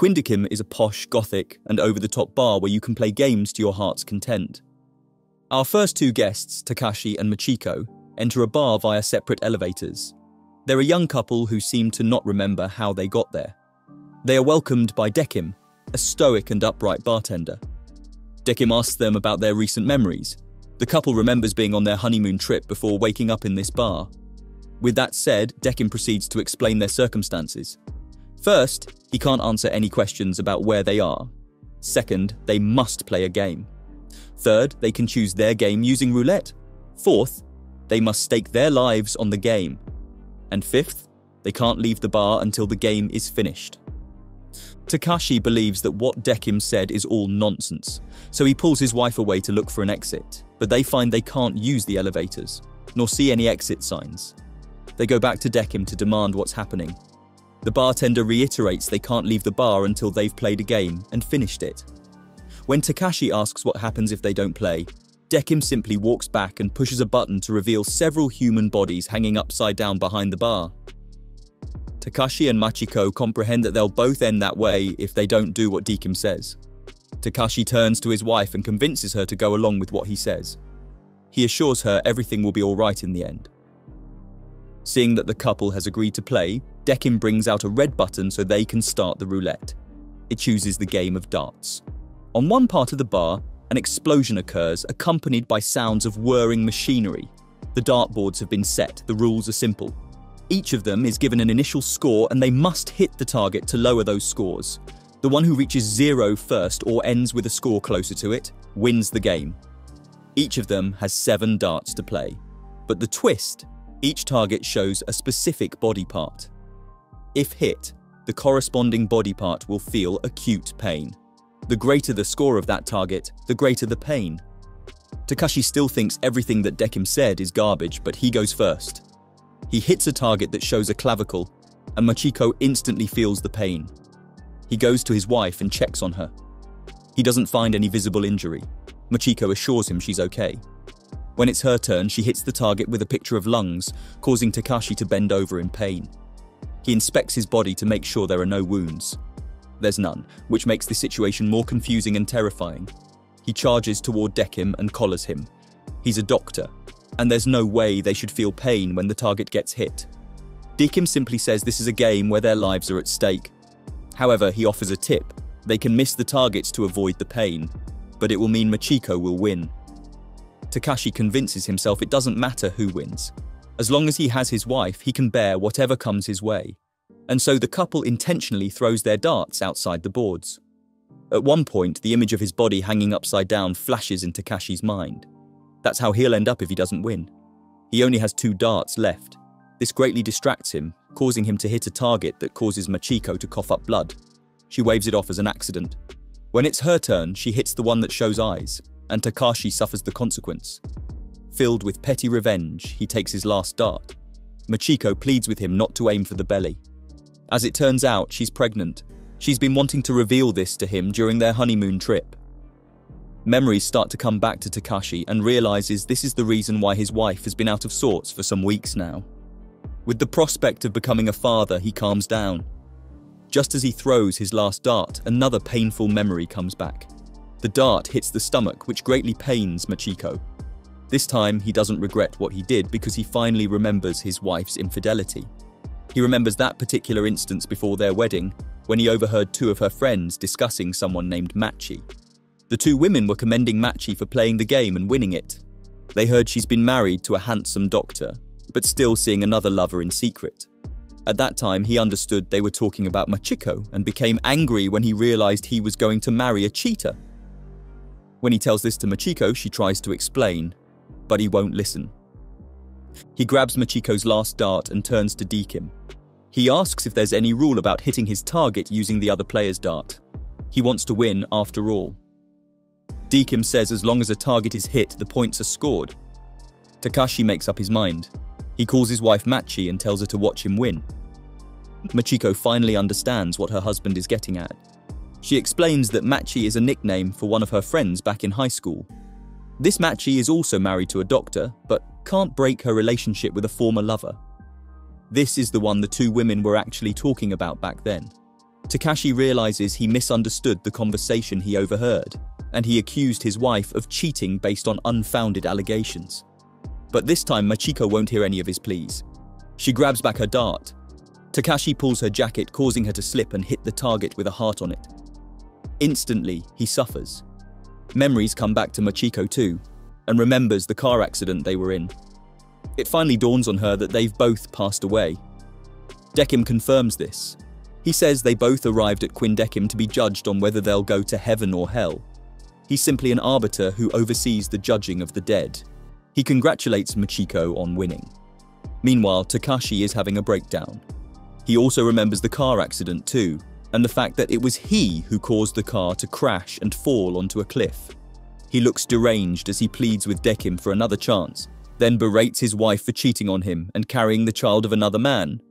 Quindikim is a posh, gothic, and over-the-top bar where you can play games to your heart's content. Our first two guests, Takashi and Machiko, enter a bar via separate elevators. They're a young couple who seem to not remember how they got there. They are welcomed by Dekim, a stoic and upright bartender. Dekim asks them about their recent memories. The couple remembers being on their honeymoon trip before waking up in this bar. With that said, Dekim proceeds to explain their circumstances. First, he can't answer any questions about where they are. Second, they must play a game. Third, they can choose their game using roulette. Fourth, they must stake their lives on the game. And fifth, they can't leave the bar until the game is finished. Takashi believes that what Dekim said is all nonsense, so he pulls his wife away to look for an exit, but they find they can't use the elevators, nor see any exit signs. They go back to Dekim to demand what's happening. The bartender reiterates they can't leave the bar until they've played a game and finished it. When Takashi asks what happens if they don't play, Dekim simply walks back and pushes a button to reveal several human bodies hanging upside down behind the bar. Takashi and Machiko comprehend that they'll both end that way if they don't do what Dekim says. Takashi turns to his wife and convinces her to go along with what he says. He assures her everything will be alright in the end. Seeing that the couple has agreed to play, Dekim brings out a red button so they can start the roulette. It chooses the game of darts. On one part of the bar, an explosion occurs accompanied by sounds of whirring machinery. The dartboards have been set, the rules are simple. Each of them is given an initial score and they must hit the target to lower those scores. The one who reaches 0 first or ends with a score closer to it wins the game. Each of them has 7 darts to play. But the twist, each target shows a specific body part. If hit, the corresponding body part will feel acute pain. The greater the score of that target, the greater the pain. Takashi still thinks everything that Dekim said is garbage, but he goes first. He hits a target that shows a clavicle, and Machiko instantly feels the pain. He goes to his wife and checks on her. He doesn't find any visible injury. Machiko assures him she's okay. When it's her turn, she hits the target with a picture of lungs, causing Takashi to bend over in pain. He inspects his body to make sure there are no wounds. There's none, which makes the situation more confusing and terrifying. He charges toward Dekim and collars him. He's a doctor, and there's no way they should feel pain when the target gets hit. Dekim simply says this is a game where their lives are at stake. However, he offers a tip. They can miss the targets to avoid the pain, but it will mean Machiko will win. Takashi convinces himself it doesn't matter who wins. As long as he has his wife, he can bear whatever comes his way. And so the couple intentionally throws their darts outside the boards. At one point, the image of his body hanging upside down flashes in Takashi's mind. That's how he'll end up if he doesn't win. He only has 2 darts left. This greatly distracts him, causing him to hit a target that causes Machiko to cough up blood. She waves it off as an accident. When it's her turn, she hits the one that shows eyes, and Takashi suffers the consequence. Filled with petty revenge, he takes his last dart. Machiko pleads with him not to aim for the belly. As it turns out, she's pregnant. She's been wanting to reveal this to him during their honeymoon trip. Memories start to come back to Takashi and realizes this is the reason why his wife has been out of sorts for some weeks now. With the prospect of becoming a father, he calms down. Just as he throws his last dart, another painful memory comes back. The dart hits the stomach, which greatly pains Machiko. This time, he doesn't regret what he did because he finally remembers his wife's infidelity. He remembers that particular instance before their wedding, when he overheard 2 of her friends discussing someone named Machi. The 2 women were commending Machi for playing the game and winning it. They heard she's been married to a handsome doctor, but still seeing another lover in secret. At that time, he understood they were talking about Machiko and became angry when he realized he was going to marry a cheater. When he tells this to Machiko, she tries to explain, but he won't listen. He grabs Machiko's last dart and turns to Dekim. He asks if there's any rule about hitting his target using the other player's dart. He wants to win after all. Dekim says as long as a target is hit, the points are scored. Takashi makes up his mind. He calls his wife Machi and tells her to watch him win. Machiko finally understands what her husband is getting at. She explains that Machi is a nickname for one of her friends back in high school. This Machi is also married to a doctor, but can't break her relationship with a former lover. This is the one the 2 women were actually talking about back then. Takashi realizes he misunderstood the conversation he overheard, and he accused his wife of cheating based on unfounded allegations. But this time Machiko won't hear any of his pleas. She grabs back her dart. Takashi pulls her jacket, causing her to slip and hit the target with a heart on it. Instantly, he suffers. Memories come back to Machiko too, and remembers the car accident they were in. It finally dawns on her that they've both passed away. Dekim confirms this. He says they both arrived at Quindekim to be judged on whether they'll go to heaven or hell. He's simply an arbiter who oversees the judging of the dead. He congratulates Machiko on winning. Meanwhile, Takashi is having a breakdown. He also remembers the car accident too, and the fact that it was he who caused the car to crash and fall onto a cliff. He looks deranged as he pleads with Dekim for another chance, then berates his wife for cheating on him and carrying the child of another man.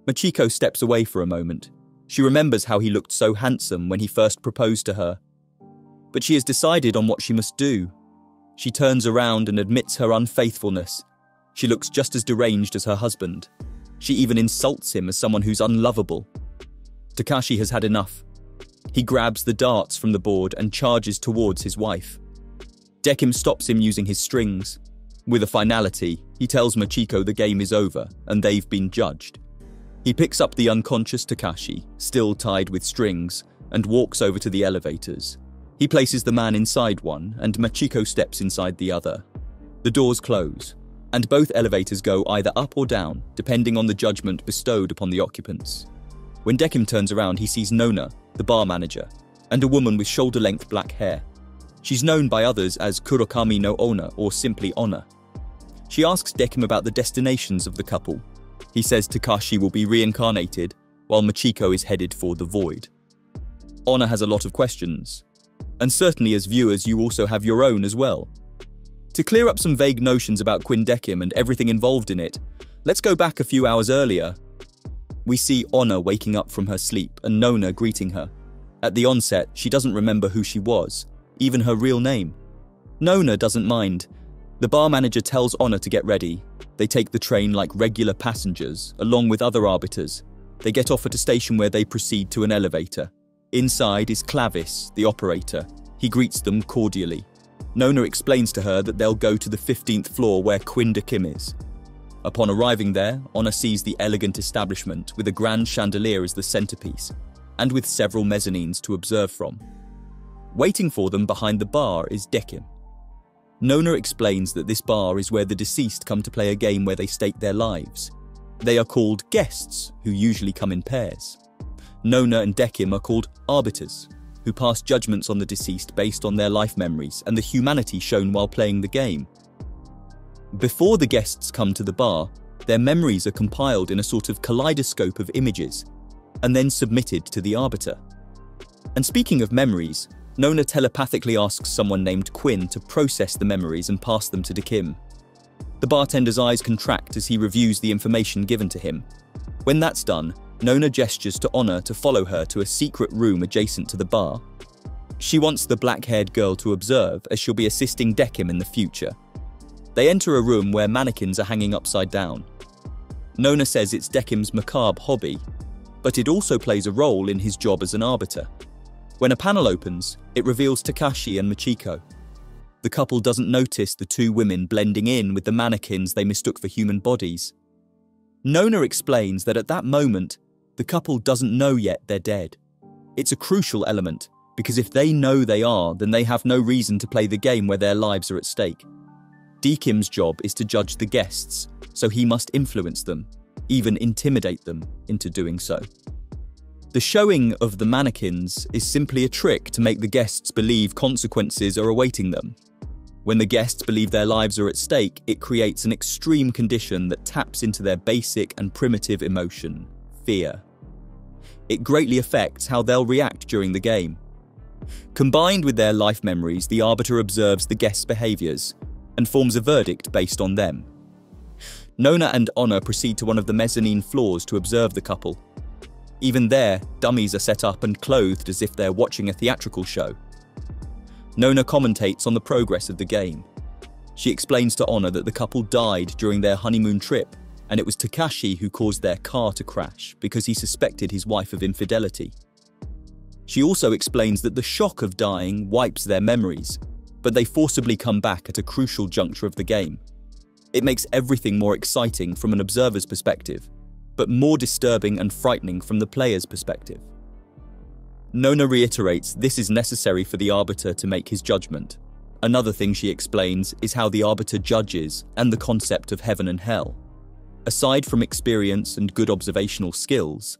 Machiko steps away for a moment. She remembers how he looked so handsome when he first proposed to her. But she has decided on what she must do. She turns around and admits her unfaithfulness. She looks just as deranged as her husband. She even insults him as someone who's unlovable. Takashi has had enough. He grabs the darts from the board and charges towards his wife. Dekim stops him using his strings. With a finality, he tells Machiko the game is over and they've been judged. He picks up the unconscious Takashi, still tied with strings, and walks over to the elevators. He places the man inside one, and Machiko steps inside the other. The doors close, and both elevators go either up or down, depending on the judgment bestowed upon the occupants. When Dekim turns around, he sees Nona, the bar manager, and a woman with shoulder-length black hair. She's known by others as Kurokami no Onna, or simply Onna. She asks Dekim about the destinations of the couple. He says Takashi will be reincarnated, while Machiko is headed for the void. Onna has a lot of questions, and certainly as viewers you also have your own as well. To clear up some vague notions about Quindekim and everything involved in it, let's go back a few hours earlier. We see Onna waking up from her sleep and Nona greeting her. At the onset, she doesn't remember who she was, even her real name. Nona doesn't mind. The bar manager tells Onna to get ready. They take the train like regular passengers, along with other arbiters. They get off at a station where they proceed to an elevator. Inside is Clavis, the operator. He greets them cordially. Nona explains to her that they'll go to the 15th floor where Quindekim is. Upon arriving there, Onna sees the elegant establishment with a grand chandelier as the centerpiece, and with several mezzanines to observe from. Waiting for them behind the bar is Dekim. Nona explains that this bar is where the deceased come to play a game where they stake their lives. They are called guests, who usually come in pairs. Nona and Dekim are called arbiters, who pass judgments on the deceased based on their life memories and the humanity shown while playing the game. Before the guests come to the bar, their memories are compiled in a sort of kaleidoscope of images, and then submitted to the arbiter. And speaking of memories, Nona telepathically asks someone named Quinn to process the memories and pass them to Dekim. The bartender's eyes contract as he reviews the information given to him. When that's done, Nona gestures to Onna to follow her to a secret room adjacent to the bar. She wants the black-haired girl to observe, as she'll be assisting Dekim in the future. They enter a room where mannequins are hanging upside down. Nona says it's Dekim's macabre hobby, but it also plays a role in his job as an arbiter. When a panel opens, it reveals Takashi and Machiko. The couple doesn't notice the two women blending in with the mannequins they mistook for human bodies. Nona explains that at that moment, the couple doesn't know yet they're dead. It's a crucial element, because if they know they are, then they have no reason to play the game where their lives are at stake. Dekim's job is to judge the guests, so he must influence them, even intimidate them into doing so. The showing of the mannequins is simply a trick to make the guests believe consequences are awaiting them. When the guests believe their lives are at stake, it creates an extreme condition that taps into their basic and primitive emotion, fear. It greatly affects how they'll react during the game. Combined with their life memories, the arbiter observes the guests' behaviors and forms a verdict based on them. Nona and Onna proceed to one of the mezzanine floors to observe the couple. Even there, dummies are set up and clothed as if they're watching a theatrical show. Nona commentates on the progress of the game. She explains to Onna that the couple died during their honeymoon trip and it was Takashi who caused their car to crash because he suspected his wife of infidelity. She also explains that the shock of dying wipes their memories, but they forcibly come back at a crucial juncture of the game. It makes everything more exciting from an observer's perspective, but more disturbing and frightening from the player's perspective. Nona reiterates this is necessary for the arbiter to make his judgment. Another thing she explains is how the arbiter judges and the concept of heaven and hell. Aside from experience and good observational skills,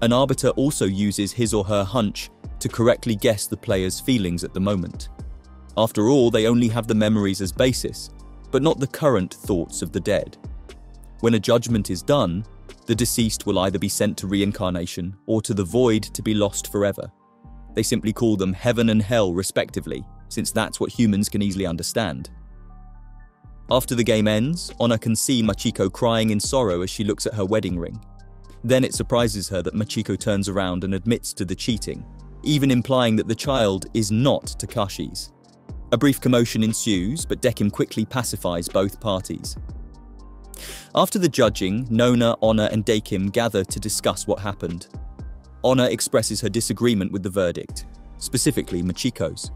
an arbiter also uses his or her hunch to correctly guess the player's feelings at the moment. After all, they only have the memories as basis, but not the current thoughts of the dead. When a judgment is done, the deceased will either be sent to reincarnation or to the void to be lost forever. They simply call them heaven and hell respectively, since that's what humans can easily understand. After the game ends, Onna can see Machiko crying in sorrow as she looks at her wedding ring. Then it surprises her that Machiko turns around and admits to the cheating, even implying that the child is not Takashi's. A brief commotion ensues, but Dekim quickly pacifies both parties. After the judging, Nona, Onna and Dekim gather to discuss what happened. Onna expresses her disagreement with the verdict, specifically Machiko's.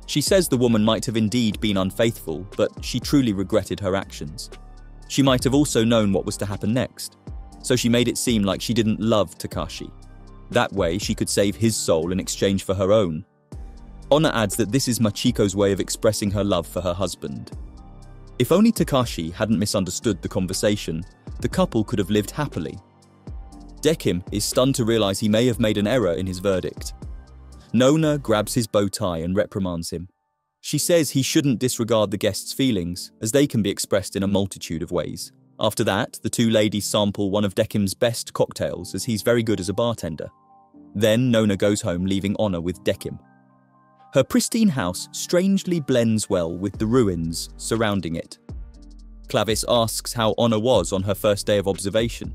She says the woman might have indeed been unfaithful, but she truly regretted her actions. She might have also known what was to happen next, so she made it seem like she didn't love Takashi. That way, she could save his soul in exchange for her own. Onna adds that this is Machiko's way of expressing her love for her husband. If only Takashi hadn't misunderstood the conversation, the couple could have lived happily. Dekim is stunned to realize he may have made an error in his verdict. Nona grabs his bow tie and reprimands him. She says he shouldn't disregard the guests' feelings, as they can be expressed in a multitude of ways. After that, the two ladies sample one of Dekim's best cocktails, as he's very good as a bartender. Then Nona goes home, leaving Onna with Dekim. Her pristine house strangely blends well with the ruins surrounding it. Clavis asks how Onna was on her first day of observation.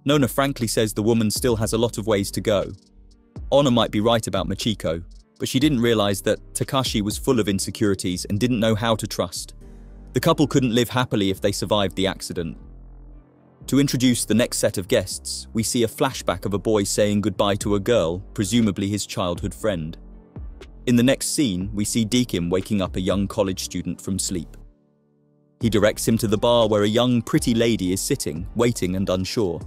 Nona frankly says the woman still has a lot of ways to go. Onna might be right about Machiko, but she didn't realize that Takashi was full of insecurities and didn't know how to trust. The couple couldn't live happily if they survived the accident. To introduce the next set of guests, we see a flashback of a boy saying goodbye to a girl, presumably his childhood friend. In the next scene, we see Dekim waking up a young college student from sleep. He directs him to the bar where a young, pretty lady is sitting, waiting and unsure.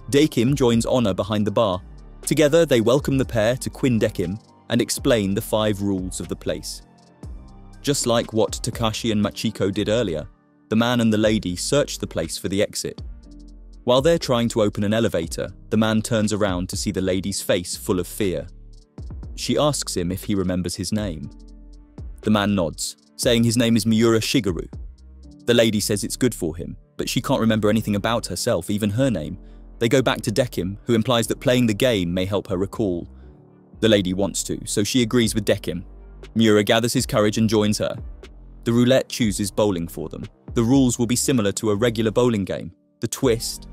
Dekim joins Onna behind the bar. Together, they welcome the pair to Quinn Dekim and explain the 5 rules of the place. Just like what Takashi and Machiko did earlier, the man and the lady search the place for the exit. While they're trying to open an elevator, the man turns around to see the lady's face full of fear. She asks him if he remembers his name. The man nods, saying his name is Miura Shigeru. The lady says it's good for him, but she can't remember anything about herself, even her name. They go back to Dekim, who implies that playing the game may help her recall. The lady wants to, so she agrees with Dekim. Miura gathers his courage and joins her. The roulette chooses bowling for them. The rules will be similar to a regular bowling game. The twist: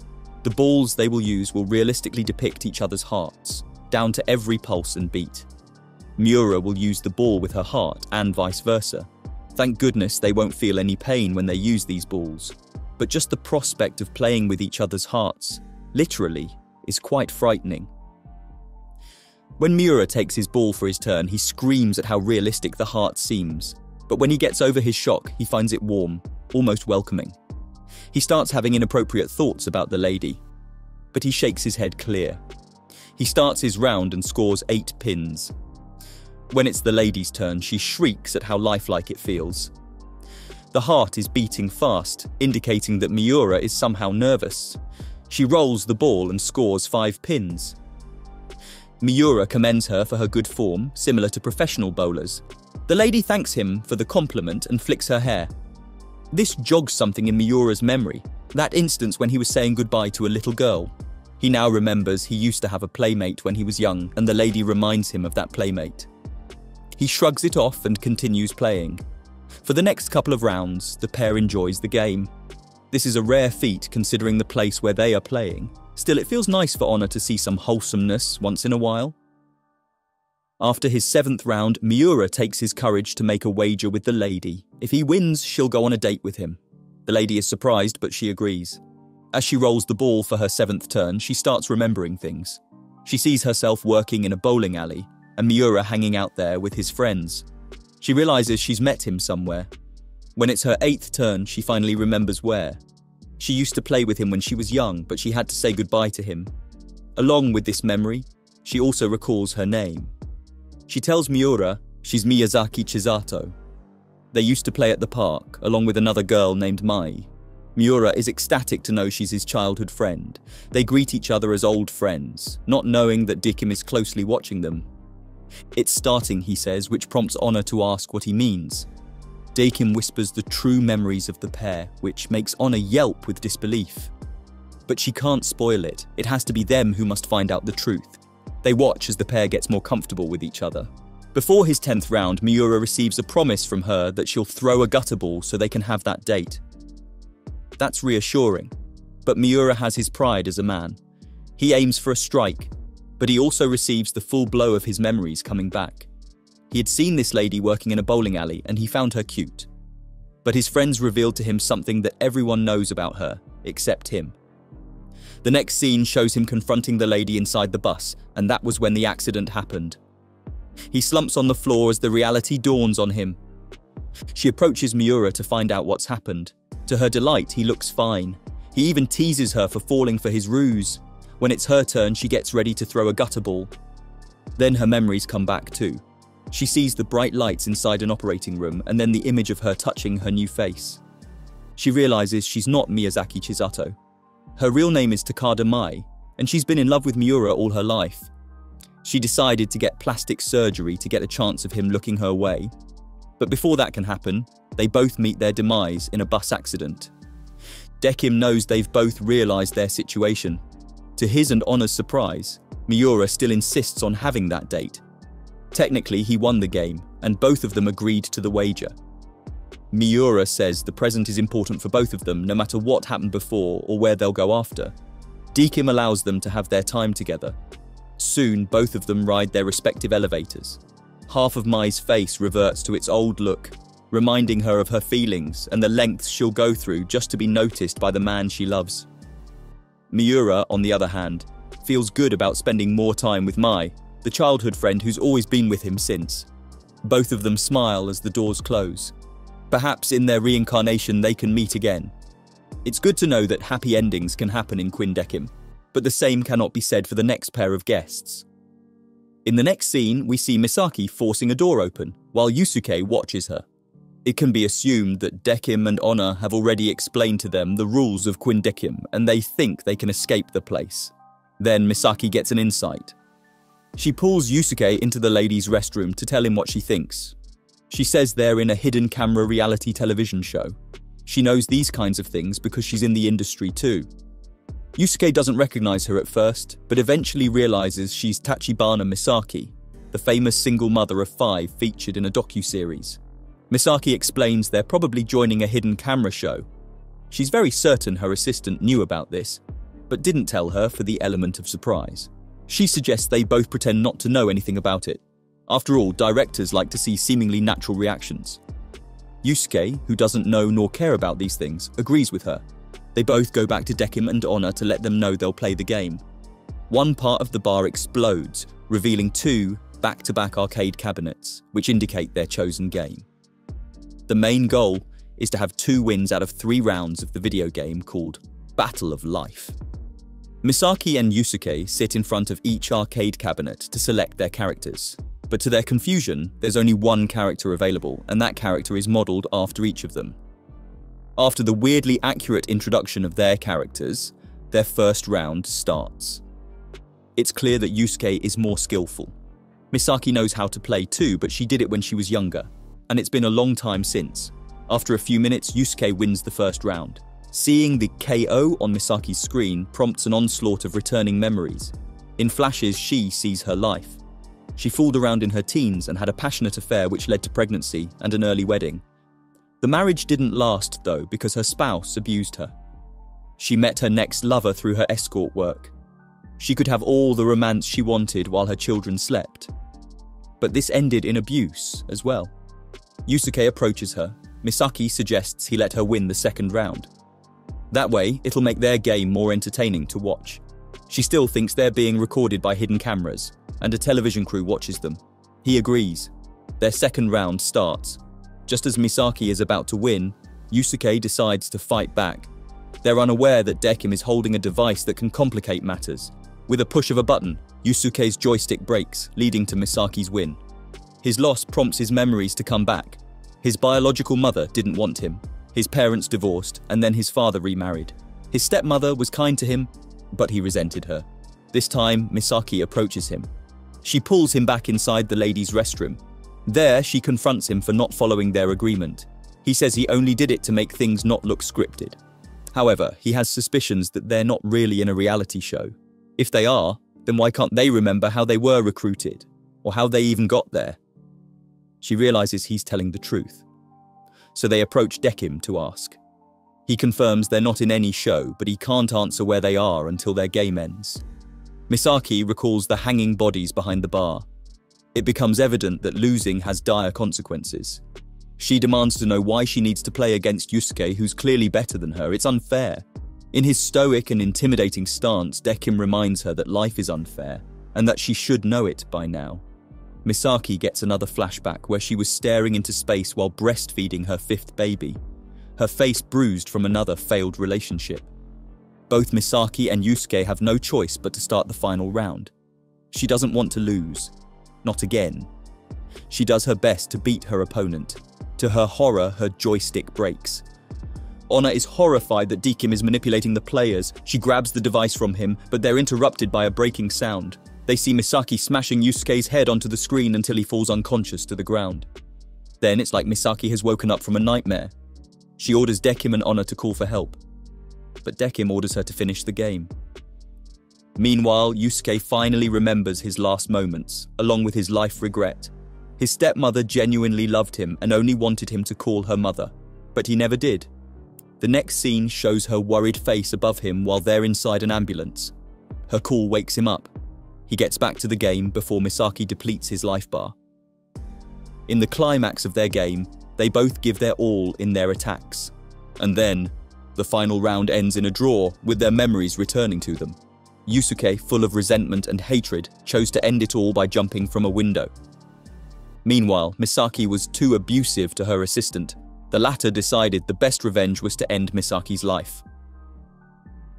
the balls they will use will realistically depict each other's hearts, down to every pulse and beat. Miura will use the ball with her heart and vice versa. Thank goodness they won't feel any pain when they use these balls, but just the prospect of playing with each other's hearts, literally, is quite frightening. When Miura takes his ball for his turn, he screams at how realistic the heart seems, but when he gets over his shock, he finds it warm, almost welcoming. He starts having inappropriate thoughts about the lady, but he shakes his head clear. He starts his round and scores 8 pins. When it's the lady's turn, she shrieks at how lifelike it feels. The heart is beating fast, indicating that Miura is somehow nervous. She rolls the ball and scores 5 pins. Miura commends her for her good form, similar to professional bowlers. The lady thanks him for the compliment and flicks her hair. This jogs something in Miura's memory, that instance when he was saying goodbye to a little girl. He now remembers he used to have a playmate when he was young, and the lady reminds him of that playmate. He shrugs it off and continues playing. For the next couple of rounds, the pair enjoys the game. This is a rare feat considering the place where they are playing. Still, it feels nice for Onna to see some wholesomeness once in a while. After his 7th round, Miura takes his courage to make a wager with the lady. If he wins, she'll go on a date with him. The lady is surprised, but she agrees. As she rolls the ball for her 7th turn, she starts remembering things. She sees herself working in a bowling alley and Miura hanging out there with his friends. She realizes she's met him somewhere. When it's her 8th turn, she finally remembers where. She used to play with him when she was young, but she had to say goodbye to him. Along with this memory, she also recalls her name. She tells Miura she's Miyazaki Chisato. They used to play at the park, along with another girl named Mai. Miura is ecstatic to know she's his childhood friend. They greet each other as old friends, not knowing that Dickim is closely watching them. It's starting, he says, which prompts Honor to ask what he means. Dickim whispers the true memories of the pair, which makes Honor yelp with disbelief. But she can't spoil it. It has to be them who must find out the truth. They watch as the pair gets more comfortable with each other. Before his 10th round, Miura receives a promise from her that she'll throw a gutter ball so they can have that date. That's reassuring, but Miura has his pride as a man. He aims for a strike, but he also receives the full blow of his memories coming back. He had seen this lady working in a bowling alley and he found her cute. But his friends revealed to him something that everyone knows about her, except him. The next scene shows him confronting the lady inside the bus, and that was when the accident happened. He slumps on the floor as the reality dawns on him. She approaches Miura to find out what's happened. To her delight, he looks fine. He even teases her for falling for his ruse. When it's her turn, she gets ready to throw a gutter ball. Then her memories come back too. She sees the bright lights inside an operating room and then the image of her touching her new face. She realizes she's not Miyazaki Chisato. Her real name is Takada Mai, and she's been in love with Miura all her life. She decided to get plastic surgery to get a chance of him looking her way. But before that can happen, they both meet their demise in a bus accident. Dickim knows they've both realized their situation. To his and Honor's surprise, Miura still insists on having that date. Technically, he won the game, and both of them agreed to the wager. Miura says the present is important for both of them, no matter what happened before or where they'll go after. Dickim allows them to have their time together. Soon, both of them ride their respective elevators. Half of Mai's face reverts to its old look, reminding her of her feelings and the lengths she'll go through just to be noticed by the man she loves. Miura, on the other hand, feels good about spending more time with Mai, the childhood friend who's always been with him since. Both of them smile as the doors close. Perhaps in their reincarnation they can meet again. It's good to know that happy endings can happen in Quinn Dickim, but the same cannot be said for the next pair of guests. In the next scene, we see Misaki forcing a door open, while Yusuke watches her. It can be assumed that Dickim and Honor have already explained to them the rules of Quinn Dickim, and they think they can escape the place. Then Misaki gets an insight. She pulls Yusuke into the ladies' restroom to tell him what she thinks. She says they're in a hidden camera reality television show. She knows these kinds of things because she's in the industry too. Yusuke doesn't recognize her at first, but eventually realizes she's Tachibana Misaki, the famous single mother of 5 featured in a docuseries. Misaki explains they're probably joining a hidden camera show. She's very certain her assistant knew about this, but didn't tell her for the element of surprise. She suggests they both pretend not to know anything about it. After all, directors like to see seemingly natural reactions. Yusuke, who doesn't know nor care about these things, agrees with her. They both go back to Dickim and Honor to let them know they'll play the game. One part of the bar explodes, revealing 2 back-to-back arcade cabinets, which indicate their chosen game. The main goal is to have 2 wins out of 3 rounds of the video game called Battle of Life. Misaki and Yusuke sit in front of each arcade cabinet to select their characters, but to their confusion, there's only one character available, and that character is modelled after each of them. After the weirdly accurate introduction of their characters, their first round starts. It's clear that Yusuke is more skillful. Misaki knows how to play too, but she did it when she was younger, and it's been a long time since. After a few minutes, Yusuke wins the first round. Seeing the KO on Misaki's screen prompts an onslaught of returning memories. In flashes, she sees her life. She fooled around in her teens and had a passionate affair which led to pregnancy and an early wedding. The marriage didn't last, though, because her spouse abused her. She met her next lover through her escort work. She could have all the romance she wanted while her children slept. But this ended in abuse as well. Yusuke approaches her. Misaki suggests he let her win the second round. That way, it'll make their game more entertaining to watch. She still thinks they're being recorded by hidden cameras, and a television crew watches them. He agrees. Their second round starts. Just as Misaki is about to win, Yusuke decides to fight back. They're unaware that Dekim is holding a device that can complicate matters. With a push of a button, Yusuke's joystick breaks, leading to Misaki's win. His loss prompts his memories to come back. His biological mother didn't want him. His parents divorced, and then his father remarried. His stepmother was kind to him, but he resented her. This time, Misaki approaches him. She pulls him back inside the ladies' restroom. There, she confronts him for not following their agreement. He says he only did it to make things not look scripted. However, he has suspicions that they're not really in a reality show. If they are, then why can't they remember how they were recruited, or how they even got there? She realizes he's telling the truth. So they approach Dekim to ask. He confirms they're not in any show, but he can't answer where they are until their game ends. Misaki recalls the hanging bodies behind the bar. It becomes evident that losing has dire consequences. She demands to know why she needs to play against Yusuke, who's clearly better than her. It's unfair. In his stoic and intimidating stance, Dekim reminds her that life is unfair, and that she should know it by now. Misaki gets another flashback where she was staring into space while breastfeeding her fifth baby, her face bruised from another failed relationship. Both Misaki and Yusuke have no choice but to start the final round. She doesn't want to lose. Not again. She does her best to beat her opponent. To her horror, her joystick breaks. Onna is horrified that Dekim is manipulating the players. She grabs the device from him, but they're interrupted by a breaking sound. They see Misaki smashing Yusuke's head onto the screen until he falls unconscious to the ground. Then it's like Misaki has woken up from a nightmare. She orders Dekim and Onna to call for help, but Dekim orders her to finish the game. Meanwhile, Yusuke finally remembers his last moments, along with his life regret. His stepmother genuinely loved him and only wanted him to call her mother, but he never did. The next scene shows her worried face above him while they're inside an ambulance. Her call wakes him up. He gets back to the game before Misaki depletes his life bar. In the climax of their game, they both give their all in their attacks. And then, the final round ends in a draw, with their memories returning to them. Yusuke, full of resentment and hatred, chose to end it all by jumping from a window. Meanwhile, Misaki was too abusive to her assistant. The latter decided the best revenge was to end Misaki's life.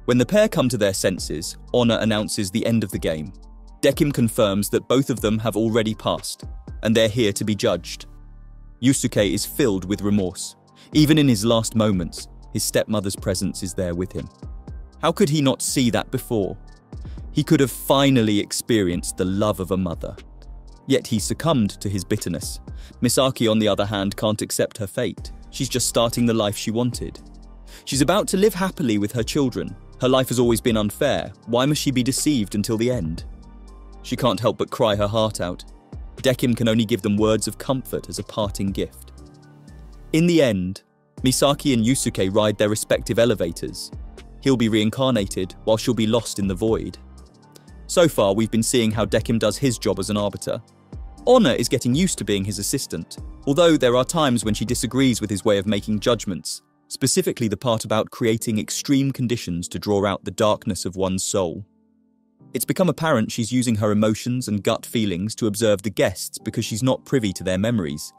When the pair come to their senses, Onna announces the end of the game. Dekim confirms that both of them have already passed, and they're here to be judged. Yusuke is filled with remorse. Even in his last moments, his stepmother's presence is there with him. How could he not see that before? He could have finally experienced the love of a mother. Yet he succumbed to his bitterness. Misaki, on the other hand, can't accept her fate. She's just starting the life she wanted. She's about to live happily with her children. Her life has always been unfair. Why must she be deceived until the end? She can't help but cry her heart out. Dekim can only give them words of comfort as a parting gift. In the end, Misaki and Yusuke ride their respective elevators. He'll be reincarnated, while she'll be lost in the void. So far, we've been seeing how Dekim does his job as an arbiter. Onna is getting used to being his assistant, although there are times when she disagrees with his way of making judgments, specifically the part about creating extreme conditions to draw out the darkness of one's soul. It's become apparent she's using her emotions and gut feelings to observe the guests because she's not privy to their memories.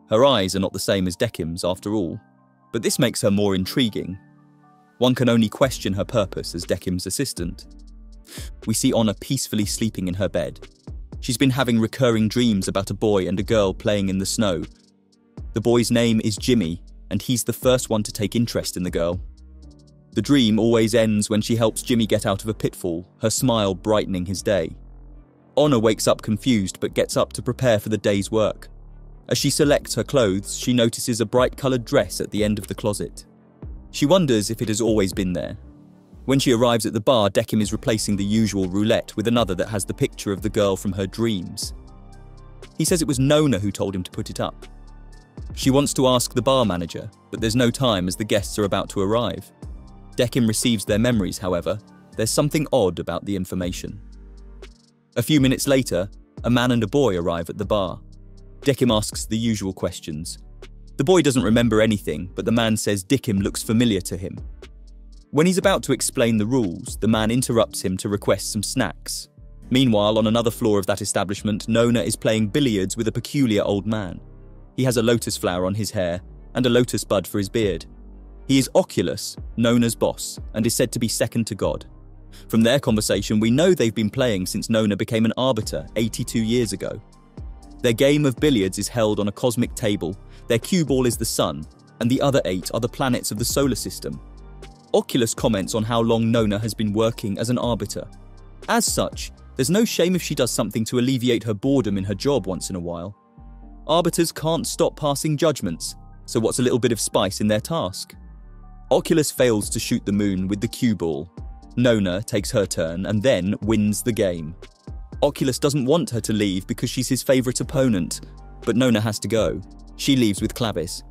Her eyes are not the same as Dekim's after all, but this makes her more intriguing. One can only question her purpose as Dekim's assistant. We see Onna peacefully sleeping in her bed. She's been having recurring dreams about a boy and a girl playing in the snow. The boy's name is Jimmy, and he's the first one to take interest in the girl. The dream always ends when she helps Jimmy get out of a pitfall, her smile brightening his day. Onna wakes up confused but gets up to prepare for the day's work. As she selects her clothes, she notices a bright-coloured dress at the end of the closet. She wonders if it has always been there. When she arrives at the bar, Dekim is replacing the usual roulette with another that has the picture of the girl from her dreams. He says it was Nona who told him to put it up. She wants to ask the bar manager, but there's no time as the guests are about to arrive. Dekim receives their memories, however. There's something odd about the information. A few minutes later, a man and a boy arrive at the bar. Dekim asks the usual questions. The boy doesn't remember anything, but the man says Dekim looks familiar to him. When he's about to explain the rules, the man interrupts him to request some snacks. Meanwhile, on another floor of that establishment, Nona is playing billiards with a peculiar old man. He has a lotus flower on his hair and a lotus bud for his beard. He is Oculus, Nona's boss, and is said to be second to God. From their conversation, we know they've been playing since Nona became an arbiter 82 years ago. Their game of billiards is held on a cosmic table, their cue ball is the sun, and the other 8 are the planets of the solar system. Oculus comments on how long Nona has been working as an arbiter. As such, there's no shame if she does something to alleviate her boredom in her job once in a while. Arbiters can't stop passing judgments, so what's a little bit of spice in their task? Oculus fails to shoot the moon with the cue ball. Nona takes her turn and then wins the game. Oculus doesn't want her to leave because she's his favourite opponent, but Nona has to go. She leaves with Clavis.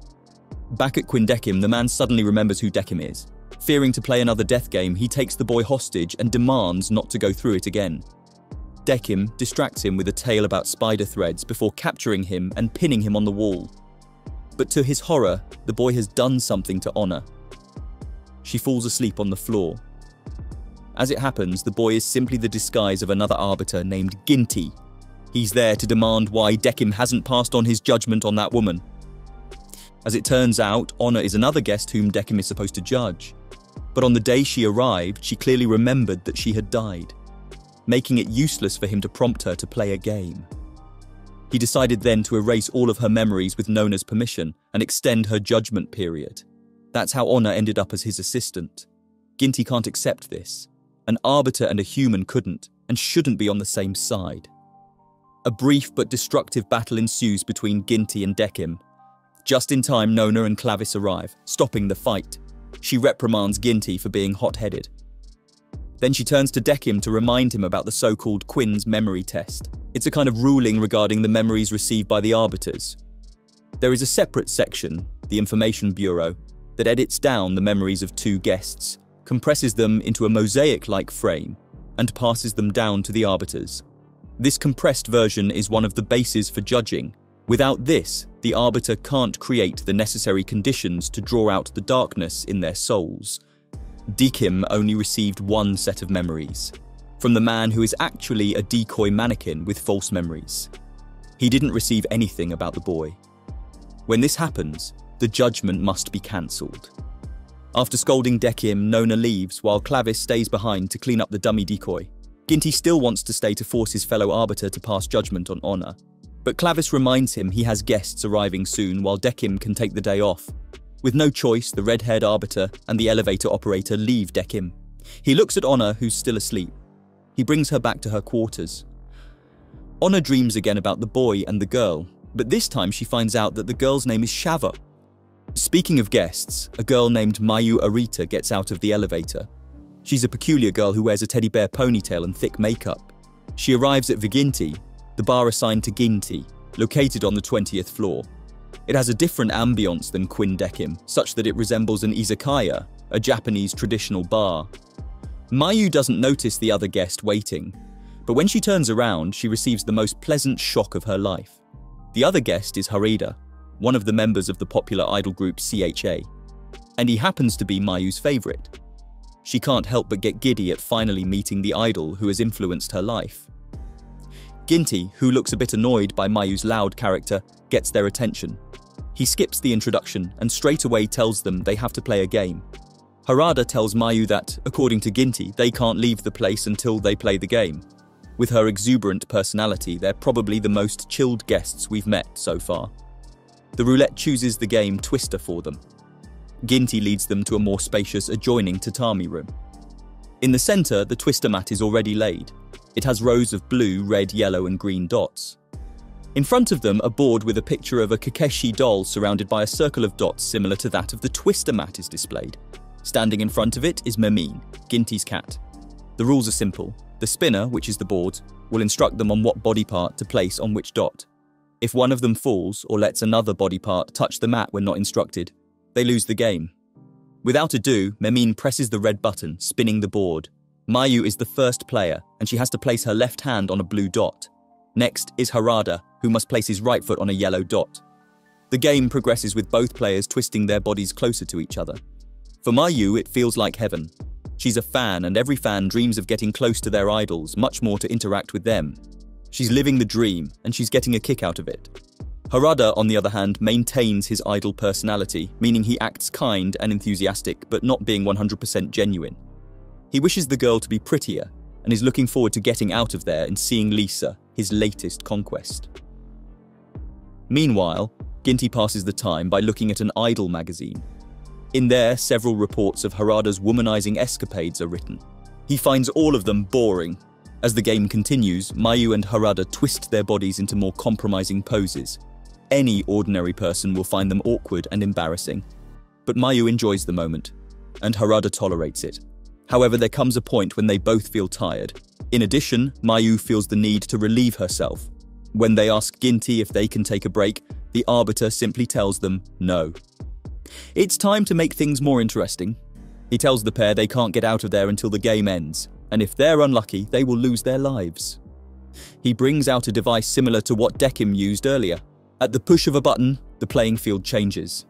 Back at Quindecim, the man suddenly remembers who Decim is. Fearing to play another death game, he takes the boy hostage and demands not to go through it again. Decim distracts him with a tale about spider threads before capturing him and pinning him on the wall. But to his horror, the boy has done something to Honor. She falls asleep on the floor. As it happens, the boy is simply the disguise of another arbiter named Ginty. He's there to demand why Decim hasn't passed on his judgment on that woman. As it turns out, Honor is another guest whom Decim is supposed to judge. But on the day she arrived, she clearly remembered that she had died, making it useless for him to prompt her to play a game. He decided then to erase all of her memories with Nona's permission and extend her judgment period. That's how Honor ended up as his assistant. Ginty can't accept this. An arbiter and a human couldn't and shouldn't be on the same side. A brief but destructive battle ensues between Ginty and Decim. Just in time, Nona and Clavis arrive, stopping the fight. She reprimands Ginty for being hot-headed. Then she turns to Decim to remind him about the so-called Quinn's memory test. It's a kind of ruling regarding the memories received by the arbiters. There is a separate section, the Information Bureau, that edits down the memories of 2 guests, compresses them into a mosaic-like frame, and passes them down to the arbiters. This compressed version is one of the bases for judging. Without this, the arbiter can't create the necessary conditions to draw out the darkness in their souls. Decim only received 1 set of memories, from the man who is actually a decoy mannequin with false memories. He didn't receive anything about the boy. When this happens, the judgment must be cancelled. After scolding Decim, Nona leaves while Clavis stays behind to clean up the dummy decoy. Ginty still wants to stay to force his fellow arbiter to pass judgment on Honor, but Clavis reminds him he has guests arriving soon while Decim can take the day off. With no choice, the red-haired arbiter and the elevator operator leave Decim. He looks at Honor, who's still asleep. He brings her back to her quarters. Honor dreams again about the boy and the girl, but this time she finds out that the girl's name is Shava. Speaking of guests, a girl named Mayu Arita gets out of the elevator. She's a peculiar girl who wears a teddy bear ponytail and thick makeup. She arrives at Viginti, the bar assigned to Ginty, located on the 20th floor. It has a different ambience than Quindecim, such that it resembles an izakaya, a Japanese traditional bar. Mayu doesn't notice the other guest waiting, but when she turns around, she receives the most pleasant shock of her life. The other guest is Harida, one of the members of the popular idol group CHA, and he happens to be Mayu's favourite. She can't help but get giddy at finally meeting the idol who has influenced her life. Ginty, who looks a bit annoyed by Mayu's loud character, gets their attention. He skips the introduction and straight away tells them they have to play a game. Harada tells Mayu that, according to Ginty, they can't leave the place until they play the game. With her exuberant personality, they're probably the most chilled guests we've met so far. The roulette chooses the game Twister for them. Ginty leads them to a more spacious adjoining tatami room. In the centre, the Twister mat is already laid. It has rows of blue, red, yellow and green dots. In front of them, a board with a picture of a Kakeshi doll surrounded by a circle of dots similar to that of the Twister mat is displayed. Standing in front of it is Memine, Ginty's cat. The rules are simple. The spinner, which is the board, will instruct them on what body part to place on which dot. If one of them falls or lets another body part touch the mat when not instructed, they lose the game. Without ado, Memine presses the red button, spinning the board. Mayu is the first player, and she has to place her left hand on a blue dot. Next is Harada, who must place his right foot on a yellow dot. The game progresses with both players twisting their bodies closer to each other. For Mayu, it feels like heaven. She's a fan, and every fan dreams of getting close to their idols, much more to interact with them. She's living the dream, and she's getting a kick out of it. Harada, on the other hand, maintains his idol personality, meaning he acts kind and enthusiastic, but not being 100% genuine. He wishes the girl to be prettier, and is looking forward to getting out of there and seeing Lisa, his latest conquest. Meanwhile, Ginty passes the time by looking at an idol magazine. In there, several reports of Harada's womanizing escapades are written. He finds all of them boring. As the game continues, Mayu and Harada twist their bodies into more compromising poses. Any ordinary person will find them awkward and embarrassing. But Mayu enjoys the moment, and Harada tolerates it. However, there comes a point when they both feel tired. In addition, Mayu feels the need to relieve herself. When they ask Ginty if they can take a break, the arbiter simply tells them no. It's time to make things more interesting. He tells the pair they can't get out of there until the game ends, and if they're unlucky, they will lose their lives. He brings out a device similar to what Dekim used earlier. At the push of a button, the playing field changes.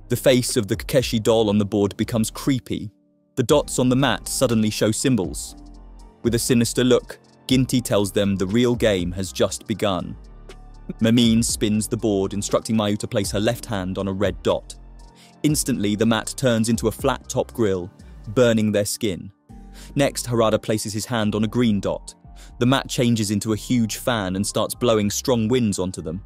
The face of the Kakeshi doll on the board becomes creepy. The dots on the mat suddenly show symbols. With a sinister look, Ginty tells them the real game has just begun. Mamine spins the board, instructing Mayu to place her left hand on a red dot. Instantly, the mat turns into a flat-top grill, burning their skin. Next, Harada places his hand on a green dot. The mat changes into a huge fan and starts blowing strong winds onto them.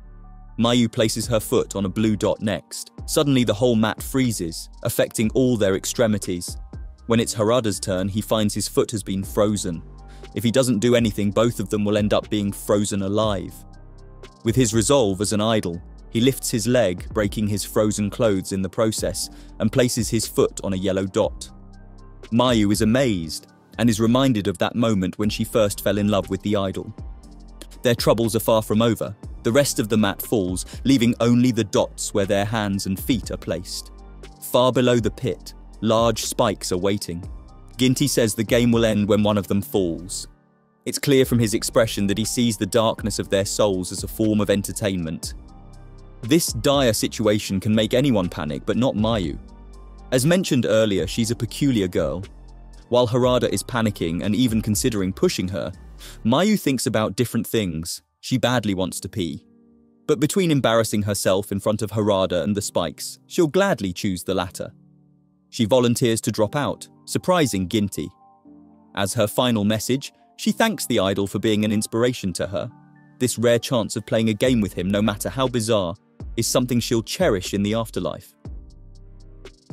Mayu places her foot on a blue dot next. Suddenly, the whole mat freezes, affecting all their extremities. When it's Harada's turn, he finds his foot has been frozen. If he doesn't do anything, both of them will end up being frozen alive. With his resolve as an idol, he lifts his leg, breaking his frozen clothes in the process, and places his foot on a yellow dot. Mayu is amazed, and is reminded of that moment when she first fell in love with the idol. Their troubles are far from over. The rest of the mat falls, leaving only the dots where their hands and feet are placed. Far below the pit, large spikes are waiting. Ginty says the game will end when one of them falls. It's clear from his expression that he sees the darkness of their souls as a form of entertainment. This dire situation can make anyone panic, but not Mayu. As mentioned earlier, she's a peculiar girl. While Harada is panicking and even considering pushing her, Mayu thinks about different things. She badly wants to pee. But between embarrassing herself in front of Harada and the spikes, she'll gladly choose the latter. She volunteers to drop out, surprising Ginty. As her final message, she thanks the idol for being an inspiration to her. This rare chance of playing a game with him, no matter how bizarre, is something she'll cherish in the afterlife.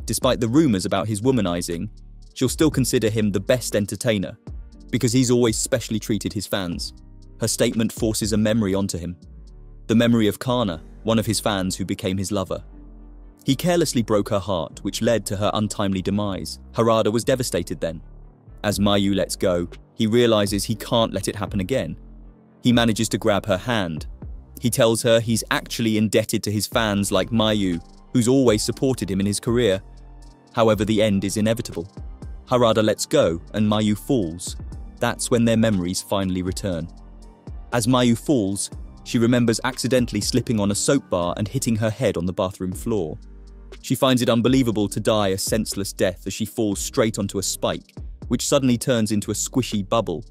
Despite the rumors about his womanizing, she'll still consider him the best entertainer, because he's always specially treated his fans. Her statement forces a memory onto him. The memory of Kana, one of his fans who became his lover. He carelessly broke her heart, which led to her untimely demise. Harada was devastated then. As Mayu lets go, he realizes he can't let it happen again. He manages to grab her hand. He tells her he's actually indebted to his fans like Mayu, who's always supported him in his career. However, the end is inevitable. Harada lets go and Mayu falls. That's when their memories finally return. As Mayu falls, she remembers accidentally slipping on a soap bar and hitting her head on the bathroom floor. She finds it unbelievable to die a senseless death as she falls straight onto a spike, which suddenly turns into a squishy bubble.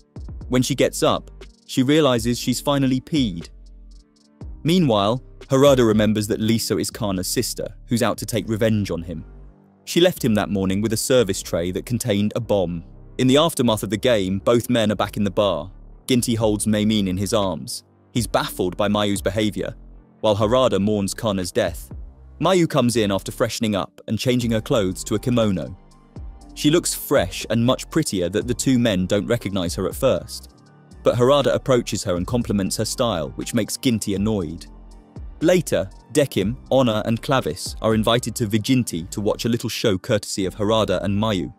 When she gets up, she realizes she's finally peed. Meanwhile, Harada remembers that Lisa is Kana's sister, who's out to take revenge on him. She left him that morning with a service tray that contained a bomb. In the aftermath of the game, both men are back in the bar. Ginty holds Mamine in his arms. He's baffled by Mayu's behavior, while Harada mourns Kana's death. Mayu comes in after freshening up and changing her clothes to a kimono. She looks fresh and much prettier that the two men don't recognize her at first. But Harada approaches her and compliments her style, which makes Ginty annoyed. Later, Dekim, Honor and Clavis are invited to Viginti to watch a little show courtesy of Harada and Mayu.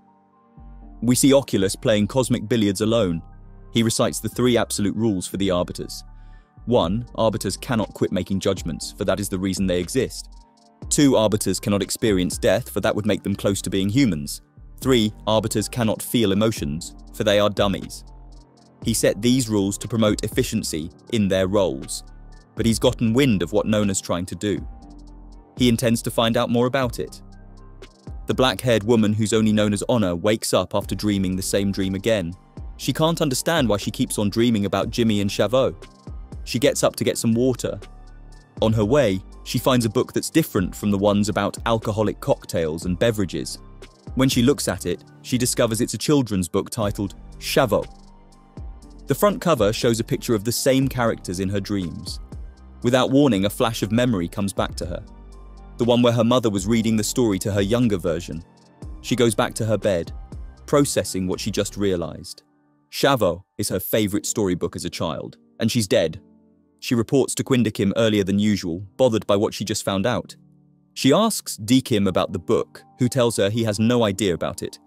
We see Oculus playing cosmic billiards alone. He recites the 3 absolute rules for the arbiters. 1. Arbiters cannot quit making judgments, for that is the reason they exist. 2. Arbiters cannot experience death, for that would make them close to being humans. 3. Arbiters cannot feel emotions, for they are dummies. He set these rules to promote efficiency in their roles, but he's gotten wind of what Nona's trying to do. He intends to find out more about it. The black-haired woman who's only known as Honor wakes up after dreaming the same dream again. She can't understand why she keeps on dreaming about Jimmy and Chavot. She gets up to get some water. On her way, she finds a book that's different from the ones about alcoholic cocktails and beverages. When she looks at it, she discovers it's a children's book titled Chavot. The front cover shows a picture of the same characters in her dreams. Without warning, a flash of memory comes back to her. The one where her mother was reading the story to her younger version. She goes back to her bed, processing what she just realized. Chavot is her favorite storybook as a child, and she's dead. She reports to Quindikim earlier than usual, bothered by what she just found out. She asks Dikim about the book, who tells her he has no idea about it.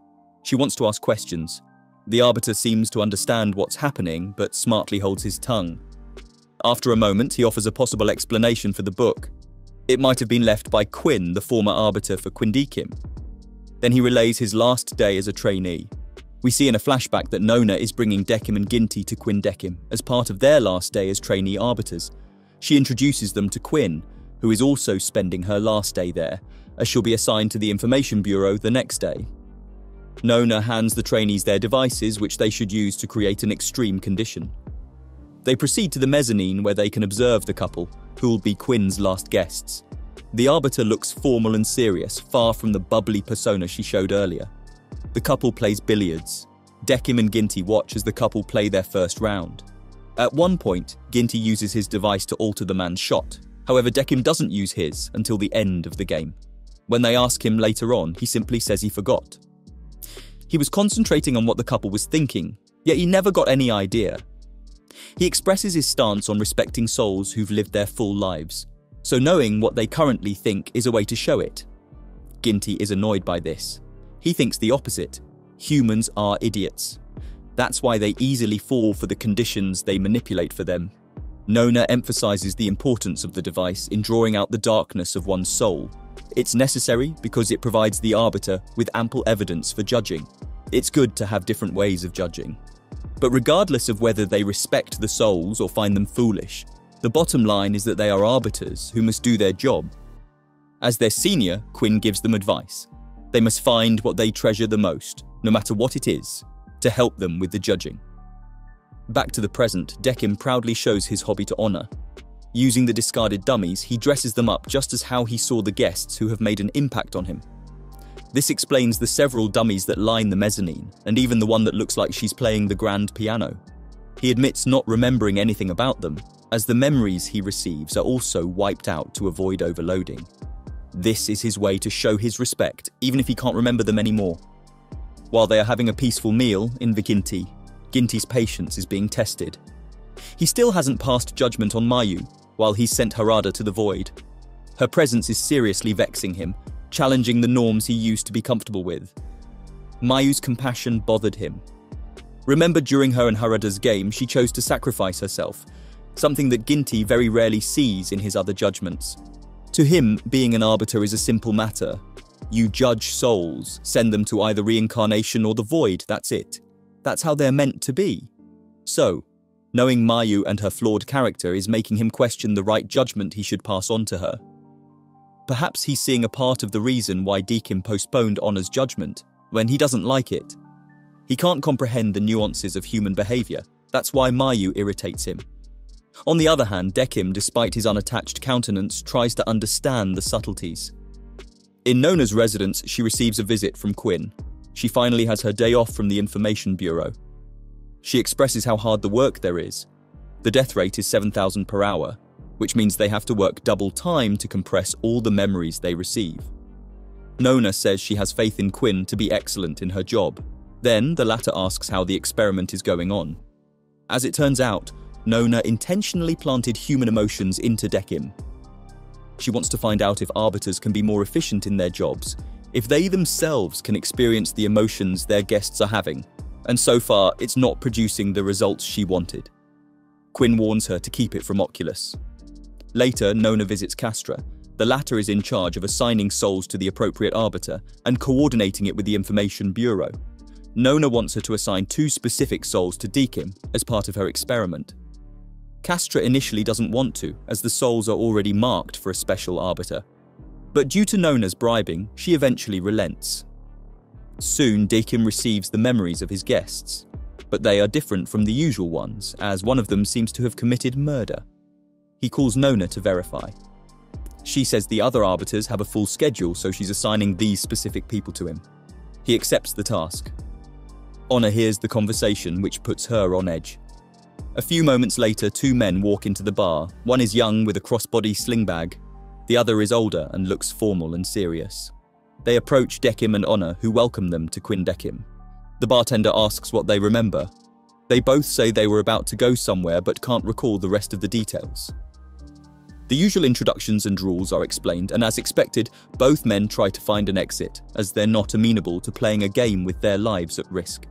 She wants to ask questions. The arbiter seems to understand what's happening, but smartly holds his tongue. After a moment, he offers a possible explanation for the book. It might have been left by Quinn, the former arbiter for Quindikim. Then he relays his last day as a trainee. We see in a flashback that Nona is bringing Dekim and Ginty to Quindikim as part of their last day as trainee arbiters. She introduces them to Quinn, who is also spending her last day there, as she'll be assigned to the Information Bureau the next day. Nona hands the trainees their devices, which they should use to create an extreme condition. They proceed to the mezzanine where they can observe the couple, who will be Quinn's last guests. The arbiter looks formal and serious, far from the bubbly persona she showed earlier. The couple plays billiards. Dekim and Ginty watch as the couple play their first round. At one point, Ginty uses his device to alter the man's shot. However, Dekim doesn't use his until the end of the game. When they ask him later on, he simply says he forgot. He was concentrating on what the couple was thinking, yet he never got any idea. He expresses his stance on respecting souls who've lived their full lives, so knowing what they currently think is a way to show it. Ginty is annoyed by this. He thinks the opposite. Humans are idiots. That's why they easily fall for the conditions they manipulate for them. Nona emphasizes the importance of the device in drawing out the darkness of one's soul. It's necessary because it provides the arbiter with ample evidence for judging. It's good to have different ways of judging. But regardless of whether they respect the souls or find them foolish, the bottom line is that they are arbiters who must do their job. As their senior, Quinn gives them advice. They must find what they treasure the most, no matter what it is, to help them with the judging. Back to the present, Dekim proudly shows his hobby to Honor. Using the discarded dummies, he dresses them up just as how he saw the guests who have made an impact on him. This explains the several dummies that line the mezzanine, and even the one that looks like she's playing the grand piano. He admits not remembering anything about them, as the memories he receives are also wiped out to avoid overloading. This is his way to show his respect, even if he can't remember them anymore. While they are having a peaceful meal in Viginti, Ginty's patience is being tested. He still hasn't passed judgment on Mayu, while he's sent Harada to the void. Her presence is seriously vexing him, challenging the norms he used to be comfortable with. Mayu's compassion bothered him. Remember, during her and Harada's game, she chose to sacrifice herself, something that Ginty very rarely sees in his other judgments. To him, being an arbiter is a simple matter. You judge souls, send them to either reincarnation or the void, that's it. That's how they're meant to be. So, knowing Mayu and her flawed character is making him question the right judgment he should pass on to her. Perhaps he's seeing a part of the reason why Dekim postponed Honor's judgment, when he doesn't like it. He can't comprehend the nuances of human behavior. That's why Mayu irritates him. On the other hand, Dekim, despite his unattached countenance, tries to understand the subtleties. In Nona's residence, she receives a visit from Quinn. She finally has her day off from the Information Bureau. She expresses how hard the work there is. The death rate is 7,000 per hour, which means they have to work double time to compress all the memories they receive. Nona says she has faith in Quinn to be excellent in her job. Then the latter asks how the experiment is going on. As it turns out, Nona intentionally planted human emotions into Dekim. She wants to find out if arbiters can be more efficient in their jobs, if they themselves can experience the emotions their guests are having, and so far it's not producing the results she wanted. Quinn warns her to keep it from Oculus. Later, Nona visits Castra. The latter is in charge of assigning souls to the appropriate arbiter and coordinating it with the Information Bureau. Nona wants her to assign 2 specific souls to Dekim as part of her experiment. Castra initially doesn't want to, as the souls are already marked for a special arbiter. But due to Nona's bribing, she eventually relents. Soon, Dekim receives the memories of his guests, but they are different from the usual ones, as one of them seems to have committed murder. He calls Nona to verify. She says the other arbiters have a full schedule, so she's assigning these specific people to him. He accepts the task. Honor hears the conversation, which puts her on edge. A few moments later, two men walk into the bar. One is young with a crossbody sling bag. The other is older and looks formal and serious. They approach Dekim and Honor, who welcome them to Quinn Dekim. The bartender asks what they remember. They both say they were about to go somewhere but can't recall the rest of the details. The usual introductions and rules are explained, and as expected, both men try to find an exit, as they're not amenable to playing a game with their lives at risk.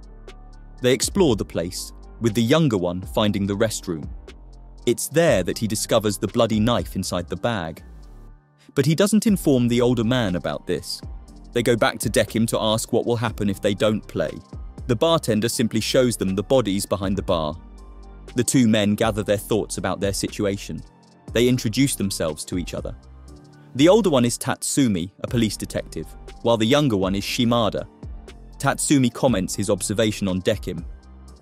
They explore the place, with the younger one finding the restroom. It's there that he discovers the bloody knife inside the bag. But he doesn't inform the older man about this. They go back to Dekim to ask what will happen if they don't play. The bartender simply shows them the bodies behind the bar. The two men gather their thoughts about their situation. They introduce themselves to each other. The older one is Tatsumi, a police detective, while the younger one is Shimada. Tatsumi comments his observation on Dekim.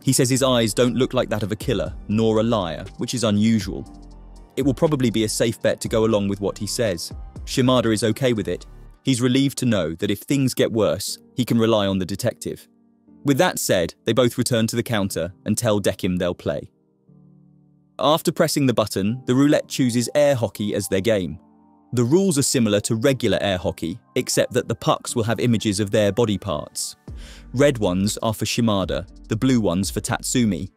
He says his eyes don't look like that of a killer, nor a liar, which is unusual. It will probably be a safe bet to go along with what he says. Shimada is okay with it. He's relieved to know that if things get worse, he can rely on the detective. With that said, they both return to the counter and tell Dekim they'll play. After pressing the button, the roulette chooses air hockey as their game. The rules are similar to regular air hockey, except that the pucks will have images of their body parts. Red ones are for Shimada, the blue ones for Tatsumi.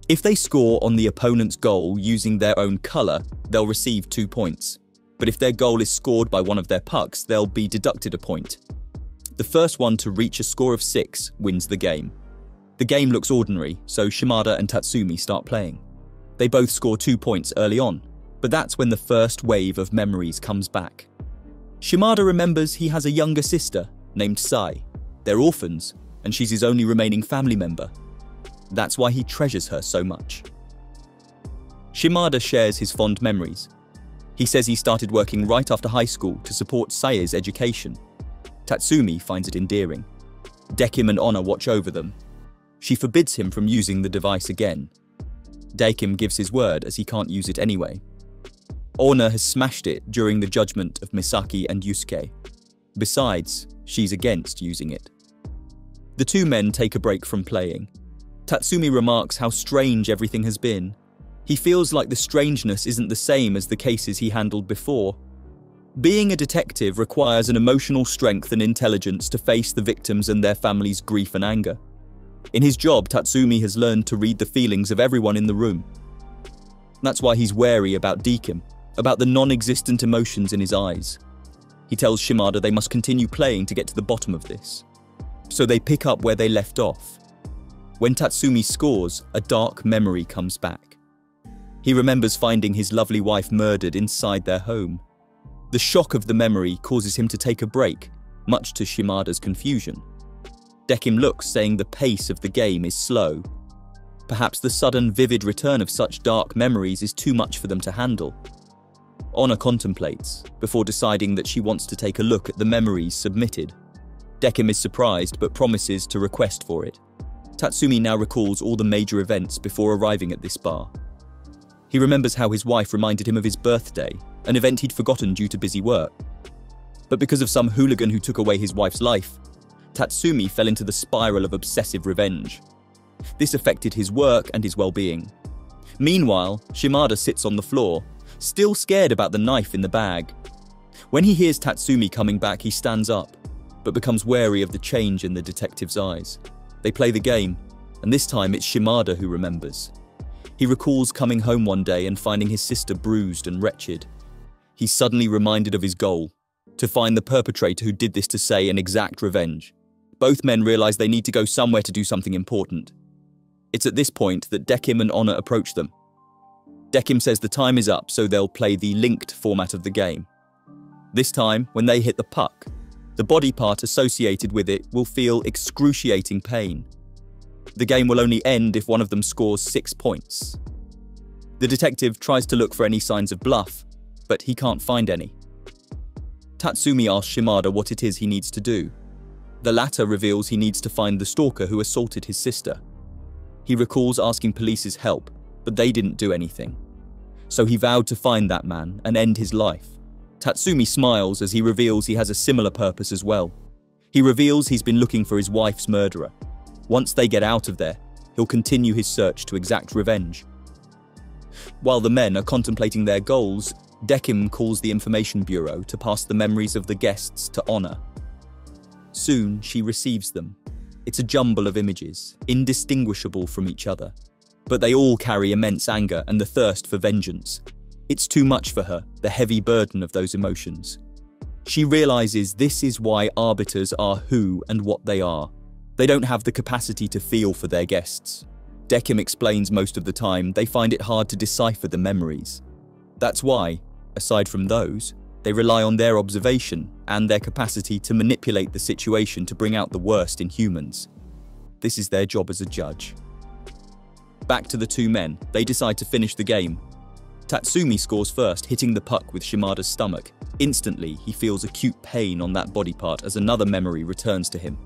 If they score on the opponent's goal using their own colour, they'll receive 2 points. But if their goal is scored by one of their pucks, they'll be deducted a point. The first one to reach a score of 6 wins the game. The game looks ordinary, so Shimada and Tatsumi start playing. They both score 2 points early on, but that's when the first wave of memories comes back. Shimada remembers he has a younger sister named Sai. They're orphans, and she's his only remaining family member. That's why he treasures her so much. Shimada shares his fond memories. He says he started working right after high school to support Sai's education. Tatsumi finds it endearing. Dekim and Honor watch over them. She forbids him from using the device again. Dekim gives his word as he can't use it anyway. Honor has smashed it during the judgment of Misaki and Yusuke. Besides, she's against using it. The two men take a break from playing. Tatsumi remarks how strange everything has been. He feels like the strangeness isn't the same as the cases he handled before. Being a detective requires an emotional strength and intelligence to face the victims and their families' grief and anger. In his job, Tatsumi has learned to read the feelings of everyone in the room. That's why he's wary about Dekim, about the non-existent emotions in his eyes. He tells Shimada they must continue playing to get to the bottom of this. So they pick up where they left off. When Tatsumi scores, a dark memory comes back. He remembers finding his lovely wife murdered inside their home. The shock of the memory causes him to take a break, much to Shimada's confusion. Dekim looks, saying the pace of the game is slow. Perhaps the sudden, vivid return of such dark memories is too much for them to handle. Honor contemplates, before deciding that she wants to take a look at the memories submitted. Dekim is surprised, but promises to request for it. Tatsumi now recalls all the major events before arriving at this bar. He remembers how his wife reminded him of his birthday, an event he'd forgotten due to busy work. But because of some hooligan who took away his wife's life, Tatsumi fell into the spiral of obsessive revenge. This affected his work and his well-being. Meanwhile, Shimada sits on the floor, still scared about the knife in the bag. When he hears Tatsumi coming back, he stands up, but becomes wary of the change in the detective's eyes. They play the game, and this time it's Shimada who remembers. He recalls coming home one day and finding his sister bruised and wretched. He's suddenly reminded of his goal, to find the perpetrator who did this to Sei and exact revenge. Both men realize they need to go somewhere to do something important. It's at this point that Dekim and Honor approach them. Dekim says the time is up, so they'll play the linked format of the game. This time, when they hit the puck, the body part associated with it will feel excruciating pain. The game will only end if one of them scores 6 points. The detective tries to look for any signs of bluff, but he can't find any. Tatsumi asks Shimada what it is he needs to do. The latter reveals he needs to find the stalker who assaulted his sister. He recalls asking police's help, but they didn't do anything. So he vowed to find that man and end his life. Tatsumi smiles as he reveals he has a similar purpose as well. He reveals he's been looking for his wife's murderer. Once they get out of there, he'll continue his search to exact revenge. While the men are contemplating their goals, Dekim calls the Information Bureau to pass the memories of the guests to Honor. Soon, she receives them. It's a jumble of images, indistinguishable from each other. But they all carry immense anger and the thirst for vengeance. It's too much for her, the heavy burden of those emotions. She realizes this is why arbiters are who and what they are. They don't have the capacity to feel for their guests. Dekim explains most of the time they find it hard to decipher the memories. That's why, aside from those, they rely on their observation and their capacity to manipulate the situation to bring out the worst in humans. This is their job as a judge. Back to the two men, they decide to finish the game. Tatsumi scores first, hitting the puck with Shimada's stomach. Instantly, he feels acute pain on that body part as another memory returns to him.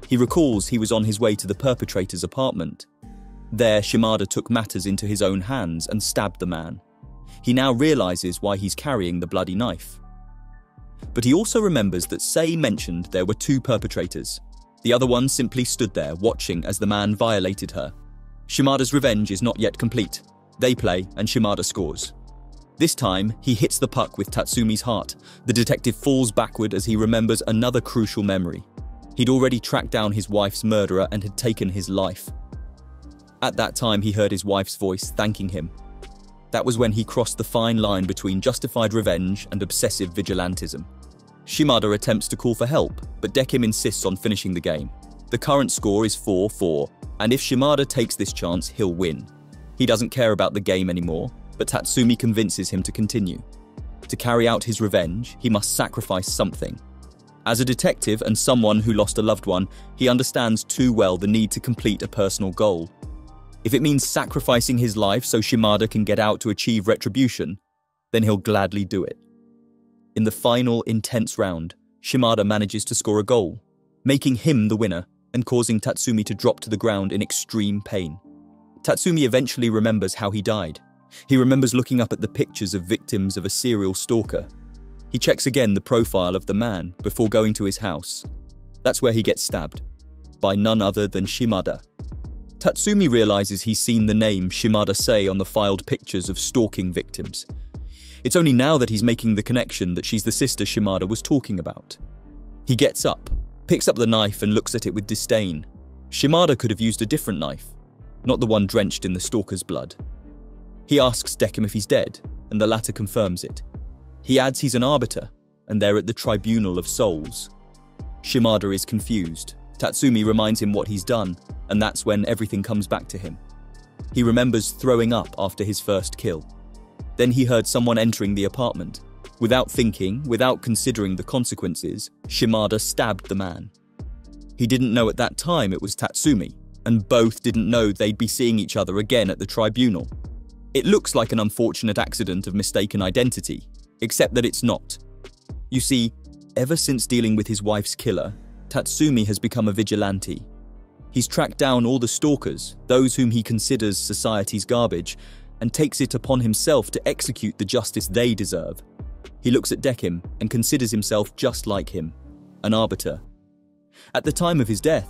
He recalls he was on his way to the perpetrator's apartment. There, Shimada took matters into his own hands and stabbed the man. He now realizes why he's carrying the bloody knife. But he also remembers that Sei mentioned there were two perpetrators. The other one simply stood there, watching as the man violated her. Shimada's revenge is not yet complete. They play, and Shimada scores. This time, he hits the puck with Tatsumi's heart. The detective falls backward as he remembers another crucial memory. He'd already tracked down his wife's murderer and had taken his life. At that time, he heard his wife's voice thanking him. That was when he crossed the fine line between justified revenge and obsessive vigilantism. Shimada attempts to call for help, but Dekim insists on finishing the game. The current score is 4-4, and if Shimada takes this chance, he'll win. He doesn't care about the game anymore, but Tatsumi convinces him to continue. To carry out his revenge, he must sacrifice something. As a detective and someone who lost a loved one, he understands too well the need to complete a personal goal. If it means sacrificing his life so Shimada can get out to achieve retribution, then he'll gladly do it. In the final, intense round, Shimada manages to score a goal, making him the winner and causing Tatsumi to drop to the ground in extreme pain. Tatsumi eventually remembers how he died. He remembers looking up at the pictures of victims of a serial stalker. He checks again the profile of the man before going to his house. That's where he gets stabbed, by none other than Shimada. Tatsumi realizes he's seen the name Shimada Sei on the filed pictures of stalking victims. It's only now that he's making the connection that she's the sister Shimada was talking about. He gets up, picks up the knife and looks at it with disdain. Shimada could have used a different knife, not the one drenched in the stalker's blood. He asks Dekim if he's dead, and the latter confirms it. He adds he's an arbiter, and they're at the Tribunal of Souls. Shimada is confused. Tatsumi reminds him what he's done, and that's when everything comes back to him. He remembers throwing up after his first kill. Then he heard someone entering the apartment. Without thinking, without considering the consequences, Shimada stabbed the man. He didn't know at that time it was Tatsumi, and both didn't know they'd be seeing each other again at the tribunal. It looks like an unfortunate accident of mistaken identity, except that it's not. You see, ever since dealing with his wife's killer, Tatsumi has become a vigilante. He's tracked down all the stalkers, those whom he considers society's garbage, and takes it upon himself to execute the justice they deserve. He looks at Dekim and considers himself just like him, an arbiter. At the time of his death,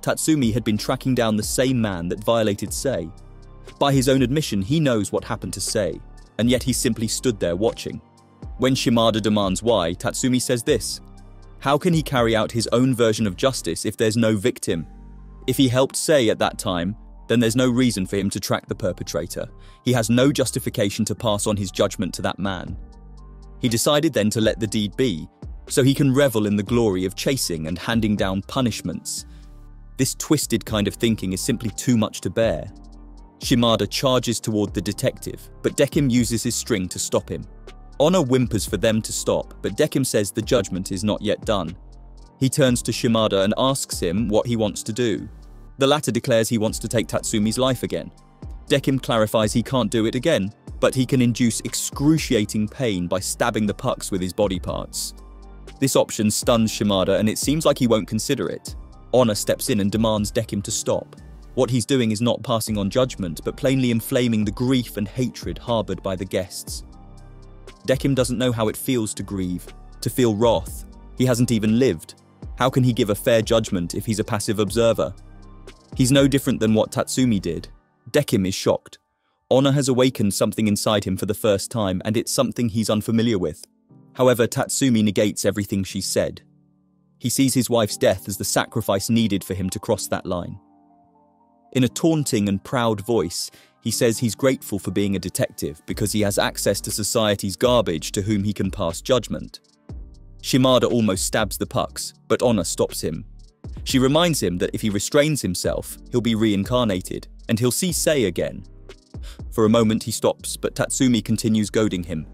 Tatsumi had been tracking down the same man that violated Sei. By his own admission, he knows what happened to Sei, and yet he simply stood there watching. When Shimada demands why, Tatsumi says this: how can he carry out his own version of justice if there's no victim? If he helped Sei at that time, then there's no reason for him to track the perpetrator. He has no justification to pass on his judgment to that man. He decided then to let the deed be, so he can revel in the glory of chasing and handing down punishments. This twisted kind of thinking is simply too much to bear. Shimada charges toward the detective, but Dekim uses his string to stop him. Honor whimpers for them to stop, but Dekim says the judgment is not yet done. He turns to Shimada and asks him what he wants to do. The latter declares he wants to take Tatsumi's life again. Dekim clarifies he can't do it again, but he can induce excruciating pain by stabbing the pucks with his body parts. This option stuns Shimada and it seems like he won't consider it. Honor steps in and demands Dekim to stop. What he's doing is not passing on judgment, but plainly inflaming the grief and hatred harbored by the guests. Dekim doesn't know how it feels to grieve, to feel wrath. He hasn't even lived. How can he give a fair judgment if he's a passive observer? He's no different than what Tatsumi did. Dekim is shocked. Honor has awakened something inside him for the first time, and it's something he's unfamiliar with. However, Tatsumi negates everything she's said. He sees his wife's death as the sacrifice needed for him to cross that line. In a taunting and proud voice, he says he's grateful for being a detective because he has access to society's garbage to whom he can pass judgment. Shimada almost stabs the pucks, but Honor stops him. She reminds him that if he restrains himself, he'll be reincarnated, and he'll see Sei again. For a moment he stops, but Tatsumi continues goading him.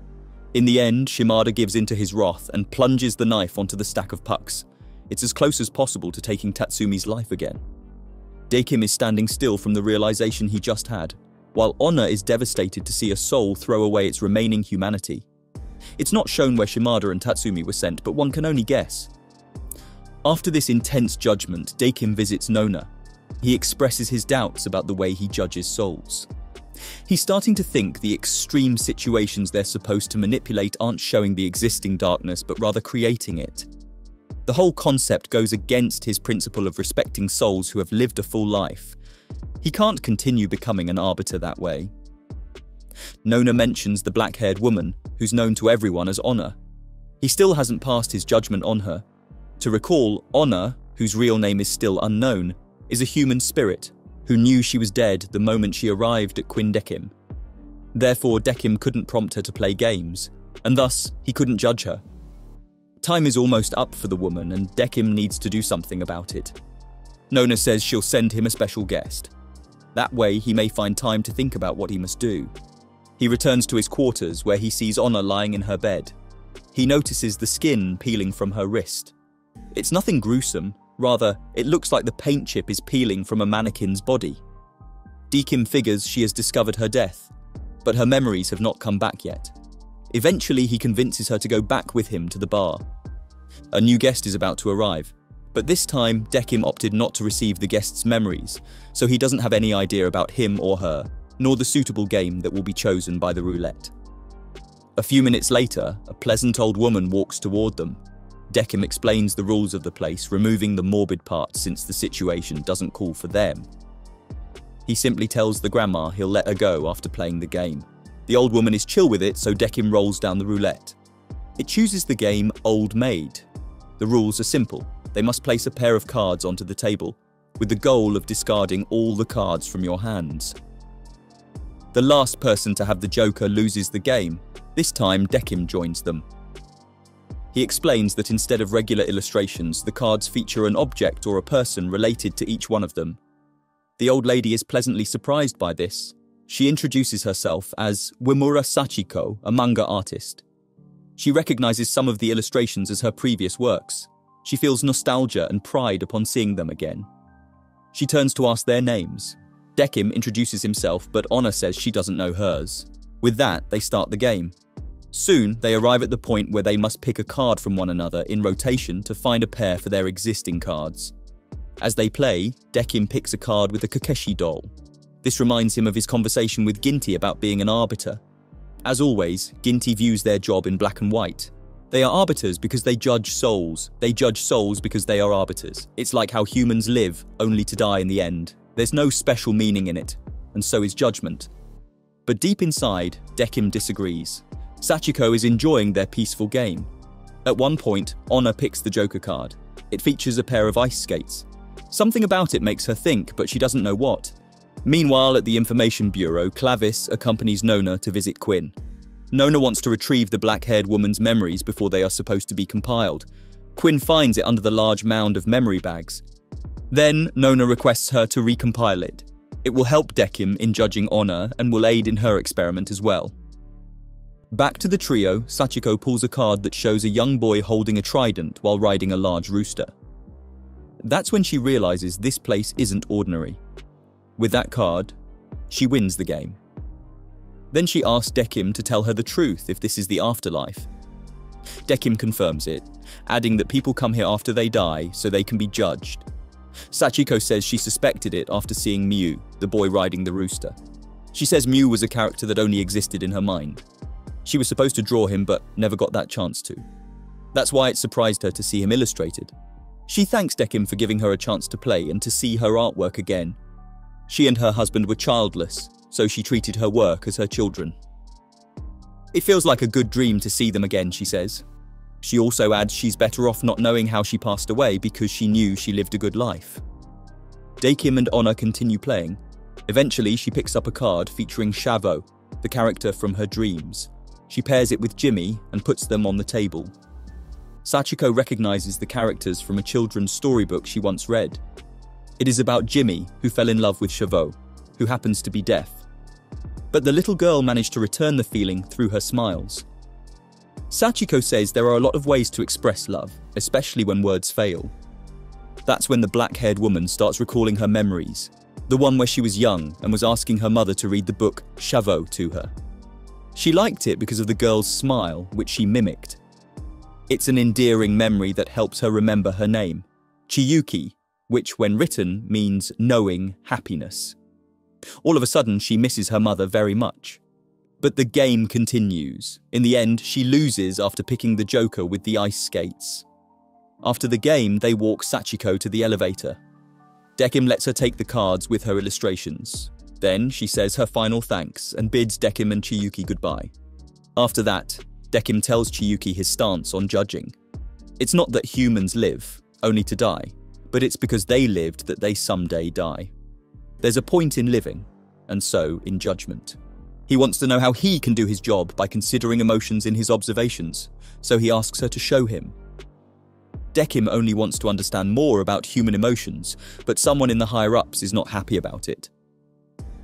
In the end, Shimada gives in to his wrath and plunges the knife onto the stack of pucks. It's as close as possible to taking Tatsumi's life again. Dekim is standing still from the realization he just had, while Honor is devastated to see a soul throw away its remaining humanity. It's not shown where Shimada and Tatsumi were sent, but one can only guess. After this intense judgment, Dekim visits Nona. He expresses his doubts about the way he judges souls. He's starting to think the extreme situations they're supposed to manipulate aren't showing the existing darkness, but rather creating it. The whole concept goes against his principle of respecting souls who have lived a full life. He can't continue becoming an arbiter that way. Nona mentions the black-haired woman, who's known to everyone as Honor. He still hasn't passed his judgment on her. To recall, Honor, whose real name is still unknown, is a human spirit who knew she was dead the moment she arrived at Queen Dekim. Therefore, Dekim couldn't prompt her to play games, and thus he couldn't judge her. Time is almost up for the woman, and Dekim needs to do something about it. Nona says she'll send him a special guest. That way, he may find time to think about what he must do. He returns to his quarters, where he sees Honor lying in her bed. He notices the skin peeling from her wrist. It's nothing gruesome, rather, it looks like the paint chip is peeling from a mannequin's body. Dekim figures she has discovered her death, but her memories have not come back yet. Eventually, he convinces her to go back with him to the bar. A new guest is about to arrive, but this time, Dekim opted not to receive the guest's memories, so he doesn't have any idea about him or her, nor the suitable game that will be chosen by the roulette. A few minutes later, a pleasant old woman walks toward them. Dekim explains the rules of the place, removing the morbid parts since the situation doesn't call for them. He simply tells the grandma he'll let her go after playing the game. The old woman is chill with it, so Dekim rolls down the roulette. It chooses the game Old Maid. The rules are simple. They must place a pair of cards onto the table, with the goal of discarding all the cards from your hands. The last person to have the joker loses the game. This time, Dekim joins them. He explains that instead of regular illustrations, the cards feature an object or a person related to each one of them. The old lady is pleasantly surprised by this. She introduces herself as Wimura Sachiko, a manga artist. She recognizes some of the illustrations as her previous works. She feels nostalgia and pride upon seeing them again. She turns to ask their names. Dekim introduces himself, but Honor says she doesn't know hers. With that, they start the game. Soon, they arrive at the point where they must pick a card from one another in rotation to find a pair for their existing cards. As they play, Dekim picks a card with a Kokeshi doll. This reminds him of his conversation with Ginty about being an arbiter. As always, Ginty views their job in black and white. They are arbiters because they judge souls. They judge souls because they are arbiters. It's like how humans live, only to die in the end. There's no special meaning in it, and so is judgment. But deep inside, Dekim disagrees. Sachiko is enjoying their peaceful game. At one point, Honor picks the Joker card. It features a pair of ice skates. Something about it makes her think, but she doesn't know what. Meanwhile, at the Information Bureau, Clavis accompanies Nona to visit Quinn. Nona wants to retrieve the black-haired woman's memories before they are supposed to be compiled. Quinn finds it under the large mound of memory bags. Then, Nona requests her to recompile it. It will help Dekim in judging Honor and will aid in her experiment as well. Back to the trio, Sachiko pulls a card that shows a young boy holding a trident while riding a large rooster. That's when she realizes this place isn't ordinary. With that card, she wins the game. Then she asks Dekim to tell her the truth if this is the afterlife. Dekim confirms it, adding that people come here after they die so they can be judged. Sachiko says she suspected it after seeing Mew, the boy riding the rooster. She says Mew was a character that only existed in her mind. She was supposed to draw him but never got that chance to. That's why it surprised her to see him illustrated. She thanks Dekim for giving her a chance to play and to see her artwork again. She and her husband were childless, so she treated her work as her children. It feels like a good dream to see them again, she says. She also adds she's better off not knowing how she passed away because she knew she lived a good life. Dekim and Honor continue playing. Eventually, she picks up a card featuring Shavo, the character from her dreams. She pairs it with Jimmy and puts them on the table. Sachiko recognizes the characters from a children's storybook she once read. It is about Jimmy, who fell in love with Shavo, who happens to be deaf. But the little girl managed to return the feeling through her smiles. Sachiko says there are a lot of ways to express love, especially when words fail. That's when the black-haired woman starts recalling her memories, the one where she was young and was asking her mother to read the book Shavo to her. She liked it because of the girl's smile, which she mimicked. It's an endearing memory that helps her remember her name, Chiyuki, which when written means knowing happiness. All of a sudden, she misses her mother very much. But the game continues. In the end, she loses after picking the Joker with the ice skates. After the game, they walk Sachiko to the elevator. Dekim lets her take the cards with her illustrations. Then she says her final thanks and bids Dekim and Chiyuki goodbye. After that, Dekim tells Chiyuki his stance on judging. It's not that humans live, only to die, but it's because they lived that they someday die. There's a point in living, and so in judgment. He wants to know how he can do his job by considering emotions in his observations, so he asks her to show him. Dekim only wants to understand more about human emotions, but someone in the higher-ups is not happy about it.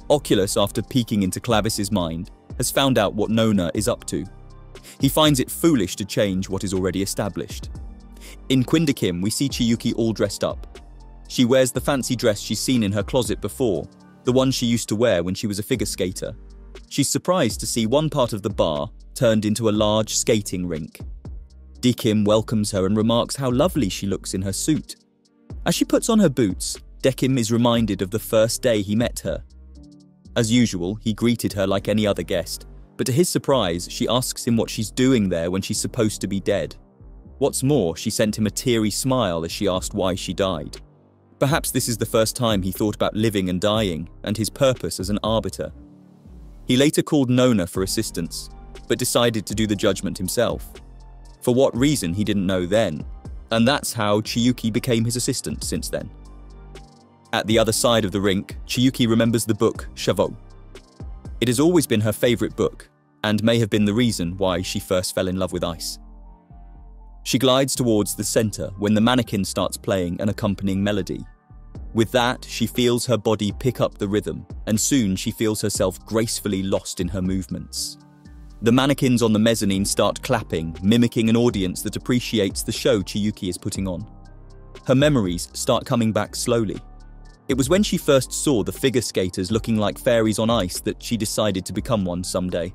Oculus, after peeking into Clavis's mind, has found out what Nona is up to. He finds it foolish to change what is already established. In Quindakim, we see Chiyuki all dressed up. She wears the fancy dress she's seen in her closet before, the one she used to wear when she was a figure skater. She's surprised to see one part of the bar turned into a large skating rink. Dekim welcomes her and remarks how lovely she looks in her suit. As she puts on her boots, Dekim is reminded of the first day he met her. As usual, he greeted her like any other guest, but to his surprise, she asks him what she's doing there when she's supposed to be dead. What's more, she sent him a teary smile as she asked why she died. Perhaps this is the first time he thought about living and dying, and his purpose as an arbiter. He later called Nona for assistance, but decided to do the judgment himself. For what reason he didn't know then, and that's how Chiyuki became his assistant since then. At the other side of the rink, Chiyuki remembers the book Shavo. It has always been her favourite book, and may have been the reason why she first fell in love with ice. She glides towards the centre when the mannequin starts playing an accompanying melody. With that, she feels her body pick up the rhythm, and soon she feels herself gracefully lost in her movements. The mannequins on the mezzanine start clapping, mimicking an audience that appreciates the show Chiyuki is putting on. Her memories start coming back slowly. It was when she first saw the figure skaters looking like fairies on ice that she decided to become one someday.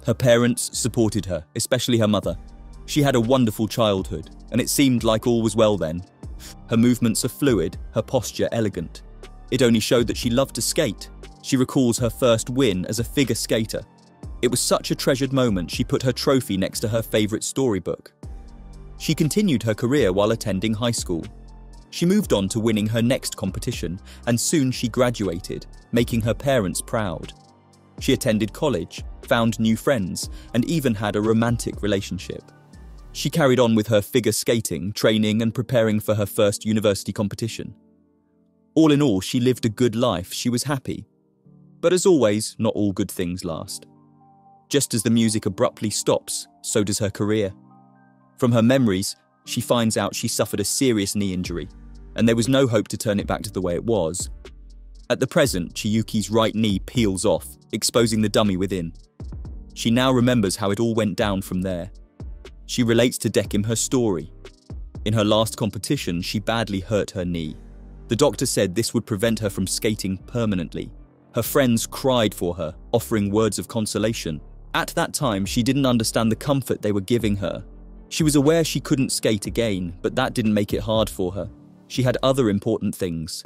Her parents supported her, especially her mother. She had a wonderful childhood, and it seemed like all was well then. Her movements are fluid, her posture elegant. It only showed that she loved to skate. She recalls her first win as a figure skater. It was such a treasured moment she put her trophy next to her favourite storybook. She continued her career while attending high school. She moved on to winning her next competition, and soon she graduated, making her parents proud. She attended college, found new friends, and even had a romantic relationship. She carried on with her figure skating, training, and preparing for her first university competition. All in all, she lived a good life, she was happy. But as always, not all good things last. Just as the music abruptly stops, so does her career. From her memories, she finds out she suffered a serious knee injury, and there was no hope to turn it back to the way it was. At the present, Chiyuki's right knee peels off, exposing the dummy within. She now remembers how it all went down from there. She relates to Dekim her story. In her last competition, she badly hurt her knee. The doctor said this would prevent her from skating permanently. Her friends cried for her, offering words of consolation. At that time, she didn't understand the comfort they were giving her, She was aware she couldn't skate again, but that didn't make it hard for her. She had other important things,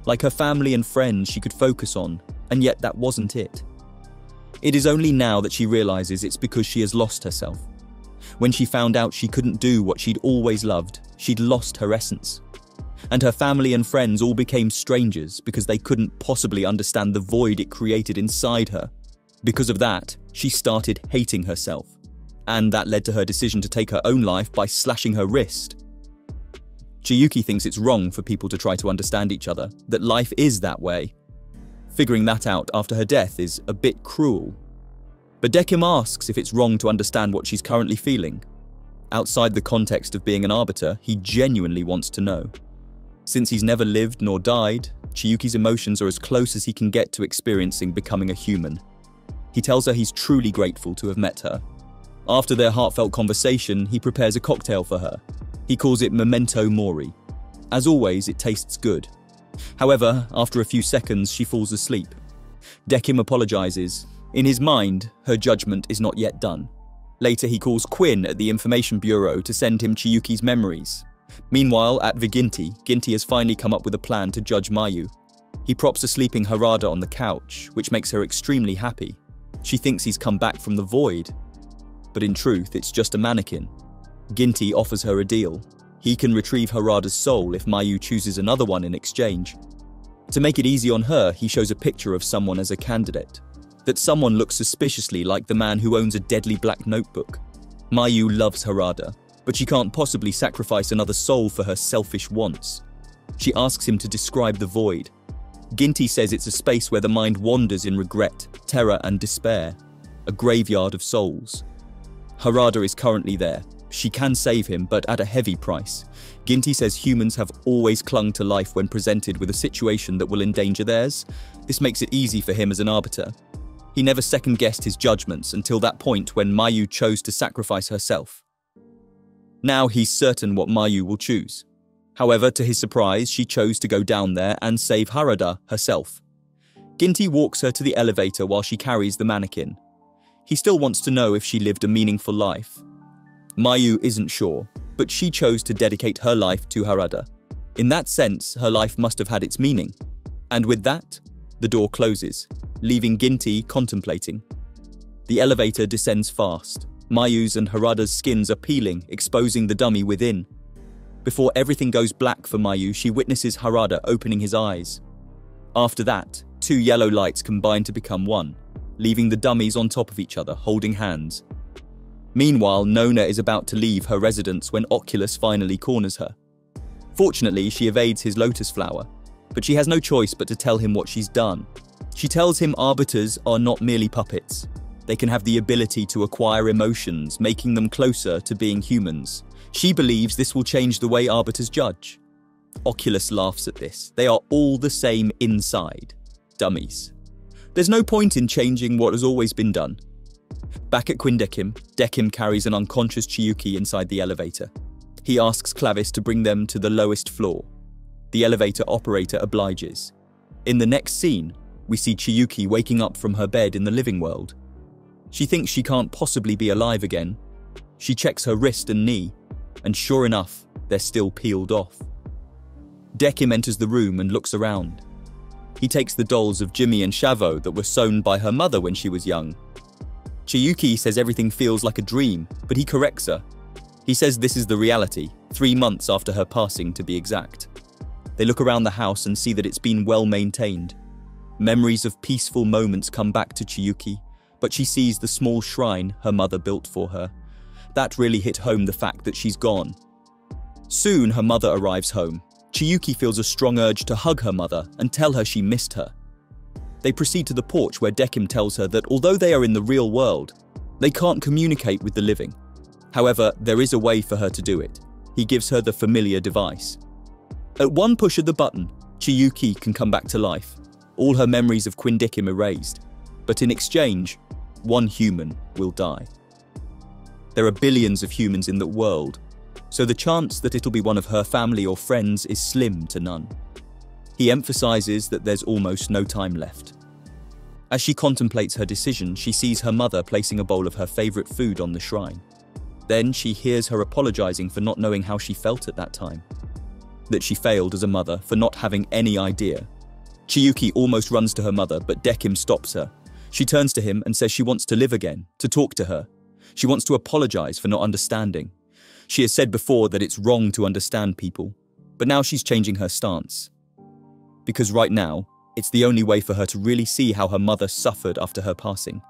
like her family and friends she could focus on, and yet that wasn't it. It is only now that she realizes it's because she has lost herself. When she found out she couldn't do what she'd always loved, she'd lost her essence. And her family and friends all became strangers because they couldn't possibly understand the void it created inside her. Because of that, she started hating herself. And that led to her decision to take her own life by slashing her wrist. Chiyuki thinks it's wrong for people to try to understand each other, that life is that way. Figuring that out after her death is a bit cruel. But Dekim asks if it's wrong to understand what she's currently feeling. Outside the context of being an arbiter, he genuinely wants to know. Since he's never lived nor died, Chiyuki's emotions are as close as he can get to experiencing becoming a human. He tells her he's truly grateful to have met her. After their heartfelt conversation, he prepares a cocktail for her. He calls it Memento Mori. As always, it tastes good. However, after a few seconds, she falls asleep. Dekim apologizes. In his mind, her judgment is not yet done. Later, he calls Quinn at the Information Bureau to send him Chiyuki's memories. Meanwhile, at Viginti, Ginti has finally come up with a plan to judge Mayu. He props a sleeping Harada on the couch, which makes her extremely happy. She thinks he's come back from the void. But in truth, it's just a mannequin. Ginti offers her a deal. He can retrieve Harada's soul if Mayu chooses another one in exchange. To make it easy on her, he shows a picture of someone as a candidate. That someone looks suspiciously like the man who owns a deadly black notebook. Mayu loves Harada, but she can't possibly sacrifice another soul for her selfish wants. She asks him to describe the void. Ginti says it's a space where the mind wanders in regret, terror and despair. A graveyard of souls. Harada is currently there. She can save him, but at a heavy price. Ginti says humans have always clung to life when presented with a situation that will endanger theirs. This makes it easy for him as an arbiter. He never second-guessed his judgments until that point when Mayu chose to sacrifice herself. Now he's certain what Mayu will choose. However, to his surprise, she chose to go down there and save Harada herself. Ginti walks her to the elevator while she carries the mannequin. He still wants to know if she lived a meaningful life. Mayu isn't sure, but she chose to dedicate her life to Harada. In that sense, her life must have had its meaning. And with that, the door closes, leaving Ginti contemplating. The elevator descends fast. Mayu's and Harada's skins are peeling, exposing the dummy within. Before everything goes black for Mayu, she witnesses Harada opening his eyes. After that, two yellow lights combine to become one, leaving the dummies on top of each other, holding hands. Meanwhile, Nona is about to leave her residence when Oculus finally corners her. Fortunately, she evades his lotus flower, but she has no choice but to tell him what she's done. She tells him arbiters are not merely puppets. They can have the ability to acquire emotions, making them closer to being humans. She believes this will change the way arbiters judge. Oculus laughs at this. They are all the same inside. Dummies. There's no point in changing what has always been done. Back at Quindekim, Dekim carries an unconscious Chiyuki inside the elevator. He asks Clavis to bring them to the lowest floor. The elevator operator obliges. In the next scene, we see Chiyuki waking up from her bed in the living world. She thinks she can't possibly be alive again. She checks her wrist and knee, and sure enough, they're still peeled off. Dekim enters the room and looks around. He takes the dolls of Jimmy and Shavo that were sewn by her mother when she was young. Chiyuki says everything feels like a dream, but he corrects her. He says this is the reality, 3 months after her passing to be exact. They look around the house and see that it's been well maintained. Memories of peaceful moments come back to Chiyuki, but she sees the small shrine her mother built for her. That really hit home the fact that she's gone. Soon her mother arrives home. Chiyuki feels a strong urge to hug her mother and tell her she missed her. They proceed to the porch where Dekim tells her that although they are in the real world, they can't communicate with the living. However, there is a way for her to do it. He gives her the familiar device. At one push of the button, Chiyuki can come back to life, all her memories of Quindekim erased. But in exchange, one human will die. There are billions of humans in the world, so the chance that it'll be one of her family or friends is slim to none. He emphasizes that there's almost no time left. As she contemplates her decision, she sees her mother placing a bowl of her favorite food on the shrine. Then she hears her apologizing for not knowing how she felt at that time. That she failed as a mother for not having any idea. Chiyuki almost runs to her mother, but Dekim stops her. She turns to him and says she wants to live again, to talk to her. She wants to apologize for not understanding. She has said before that it's wrong to understand people, but now she's changing her stance. Because right now, it's the only way for her to really see how her mother suffered after her passing.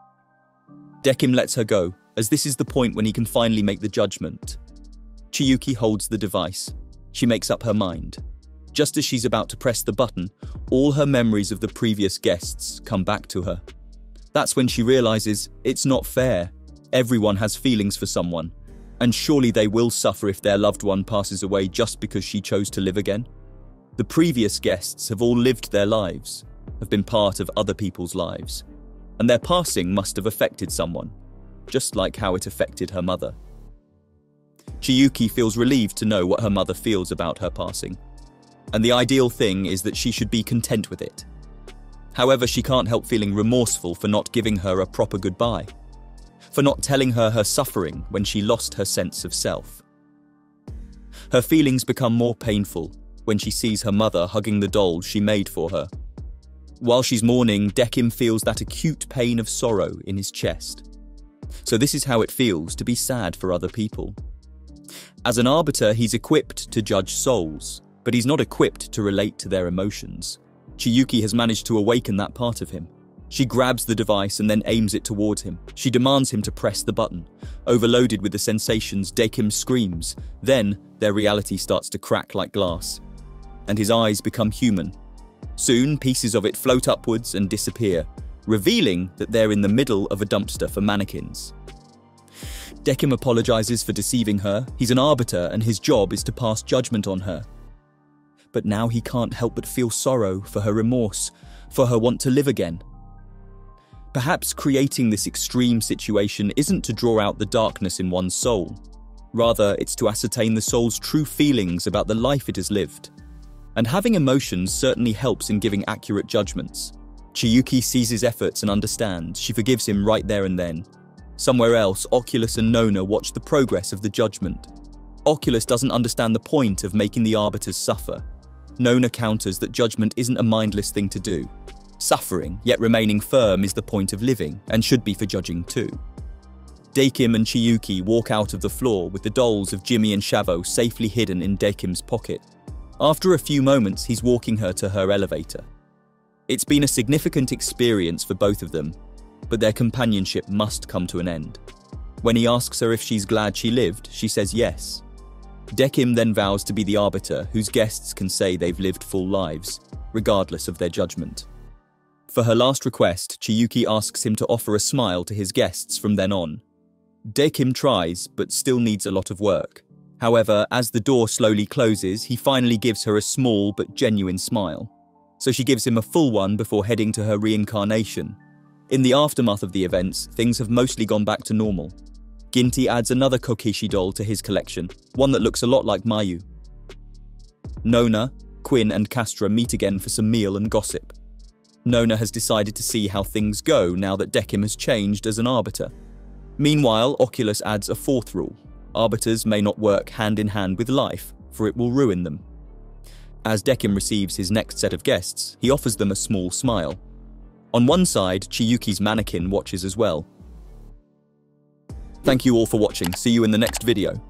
Dekim lets her go, as this is the point when he can finally make the judgment. Chiyuki holds the device. She makes up her mind. Just as she's about to press the button, all her memories of the previous guests come back to her. That's when she realizes it's not fair. Everyone has feelings for someone, and surely they will suffer if their loved one passes away just because she chose to live again. The previous guests have all lived their lives, have been part of other people's lives, and their passing must have affected someone, just like how it affected her mother. Chiyuki feels relieved to know what her mother feels about her passing, and the ideal thing is that she should be content with it. However, she can't help feeling remorseful for not giving her a proper goodbye, for not telling her suffering when she lost her sense of self. Her feelings become more painful when she sees her mother hugging the doll she made for her. While she's mourning, Dekim feels that acute pain of sorrow in his chest. So this is how it feels to be sad for other people. As an arbiter, he's equipped to judge souls, but he's not equipped to relate to their emotions. Chiyuki has managed to awaken that part of him. She grabs the device and then aims it towards him. She demands him to press the button. Overloaded with the sensations, Dekim screams. Then, their reality starts to crack like glass, and his eyes become human. Soon, pieces of it float upwards and disappear, revealing that they're in the middle of a dumpster for mannequins. Dekim apologizes for deceiving her. He's an arbiter and his job is to pass judgment on her. But now he can't help but feel sorrow for her remorse, for her want to live again. Perhaps creating this extreme situation isn't to draw out the darkness in one's soul. Rather, it's to ascertain the soul's true feelings about the life it has lived. And having emotions certainly helps in giving accurate judgments. Chiyuki sees his efforts and understands. She forgives him right there and then. Somewhere else, Oculus and Nona watch the progress of the judgment. Oculus doesn't understand the point of making the arbiters suffer. Nona counters that judgment isn't a mindless thing to do. Suffering, yet remaining firm, is the point of living, and should be for judging too. Dekim and Chiyuki walk out of the floor with the dolls of Jimmy and Shavo safely hidden in Dekim's pocket. After a few moments, he's walking her to her elevator. It's been a significant experience for both of them, but their companionship must come to an end. When he asks her if she's glad she lived, she says yes. Dekim then vows to be the arbiter whose guests can say they've lived full lives, regardless of their judgment. For her last request, Chiyuki asks him to offer a smile to his guests from then on. Dekim tries, but still needs a lot of work. However, as the door slowly closes, he finally gives her a small but genuine smile. So she gives him a full one before heading to her reincarnation. In the aftermath of the events, things have mostly gone back to normal. Ginty adds another Kokishi doll to his collection, one that looks a lot like Mayu. Nona, Quinn and Castra meet again for some meal and gossip. Nona has decided to see how things go now that Dekim has changed as an arbiter. Meanwhile, Oculus adds a fourth rule. Arbiters may not work hand in hand with life, for it will ruin them. As Dekim receives his next set of guests, he offers them a small smile. On one side, Chiyuki's mannequin watches as well. Thank you all for watching. See you in the next video.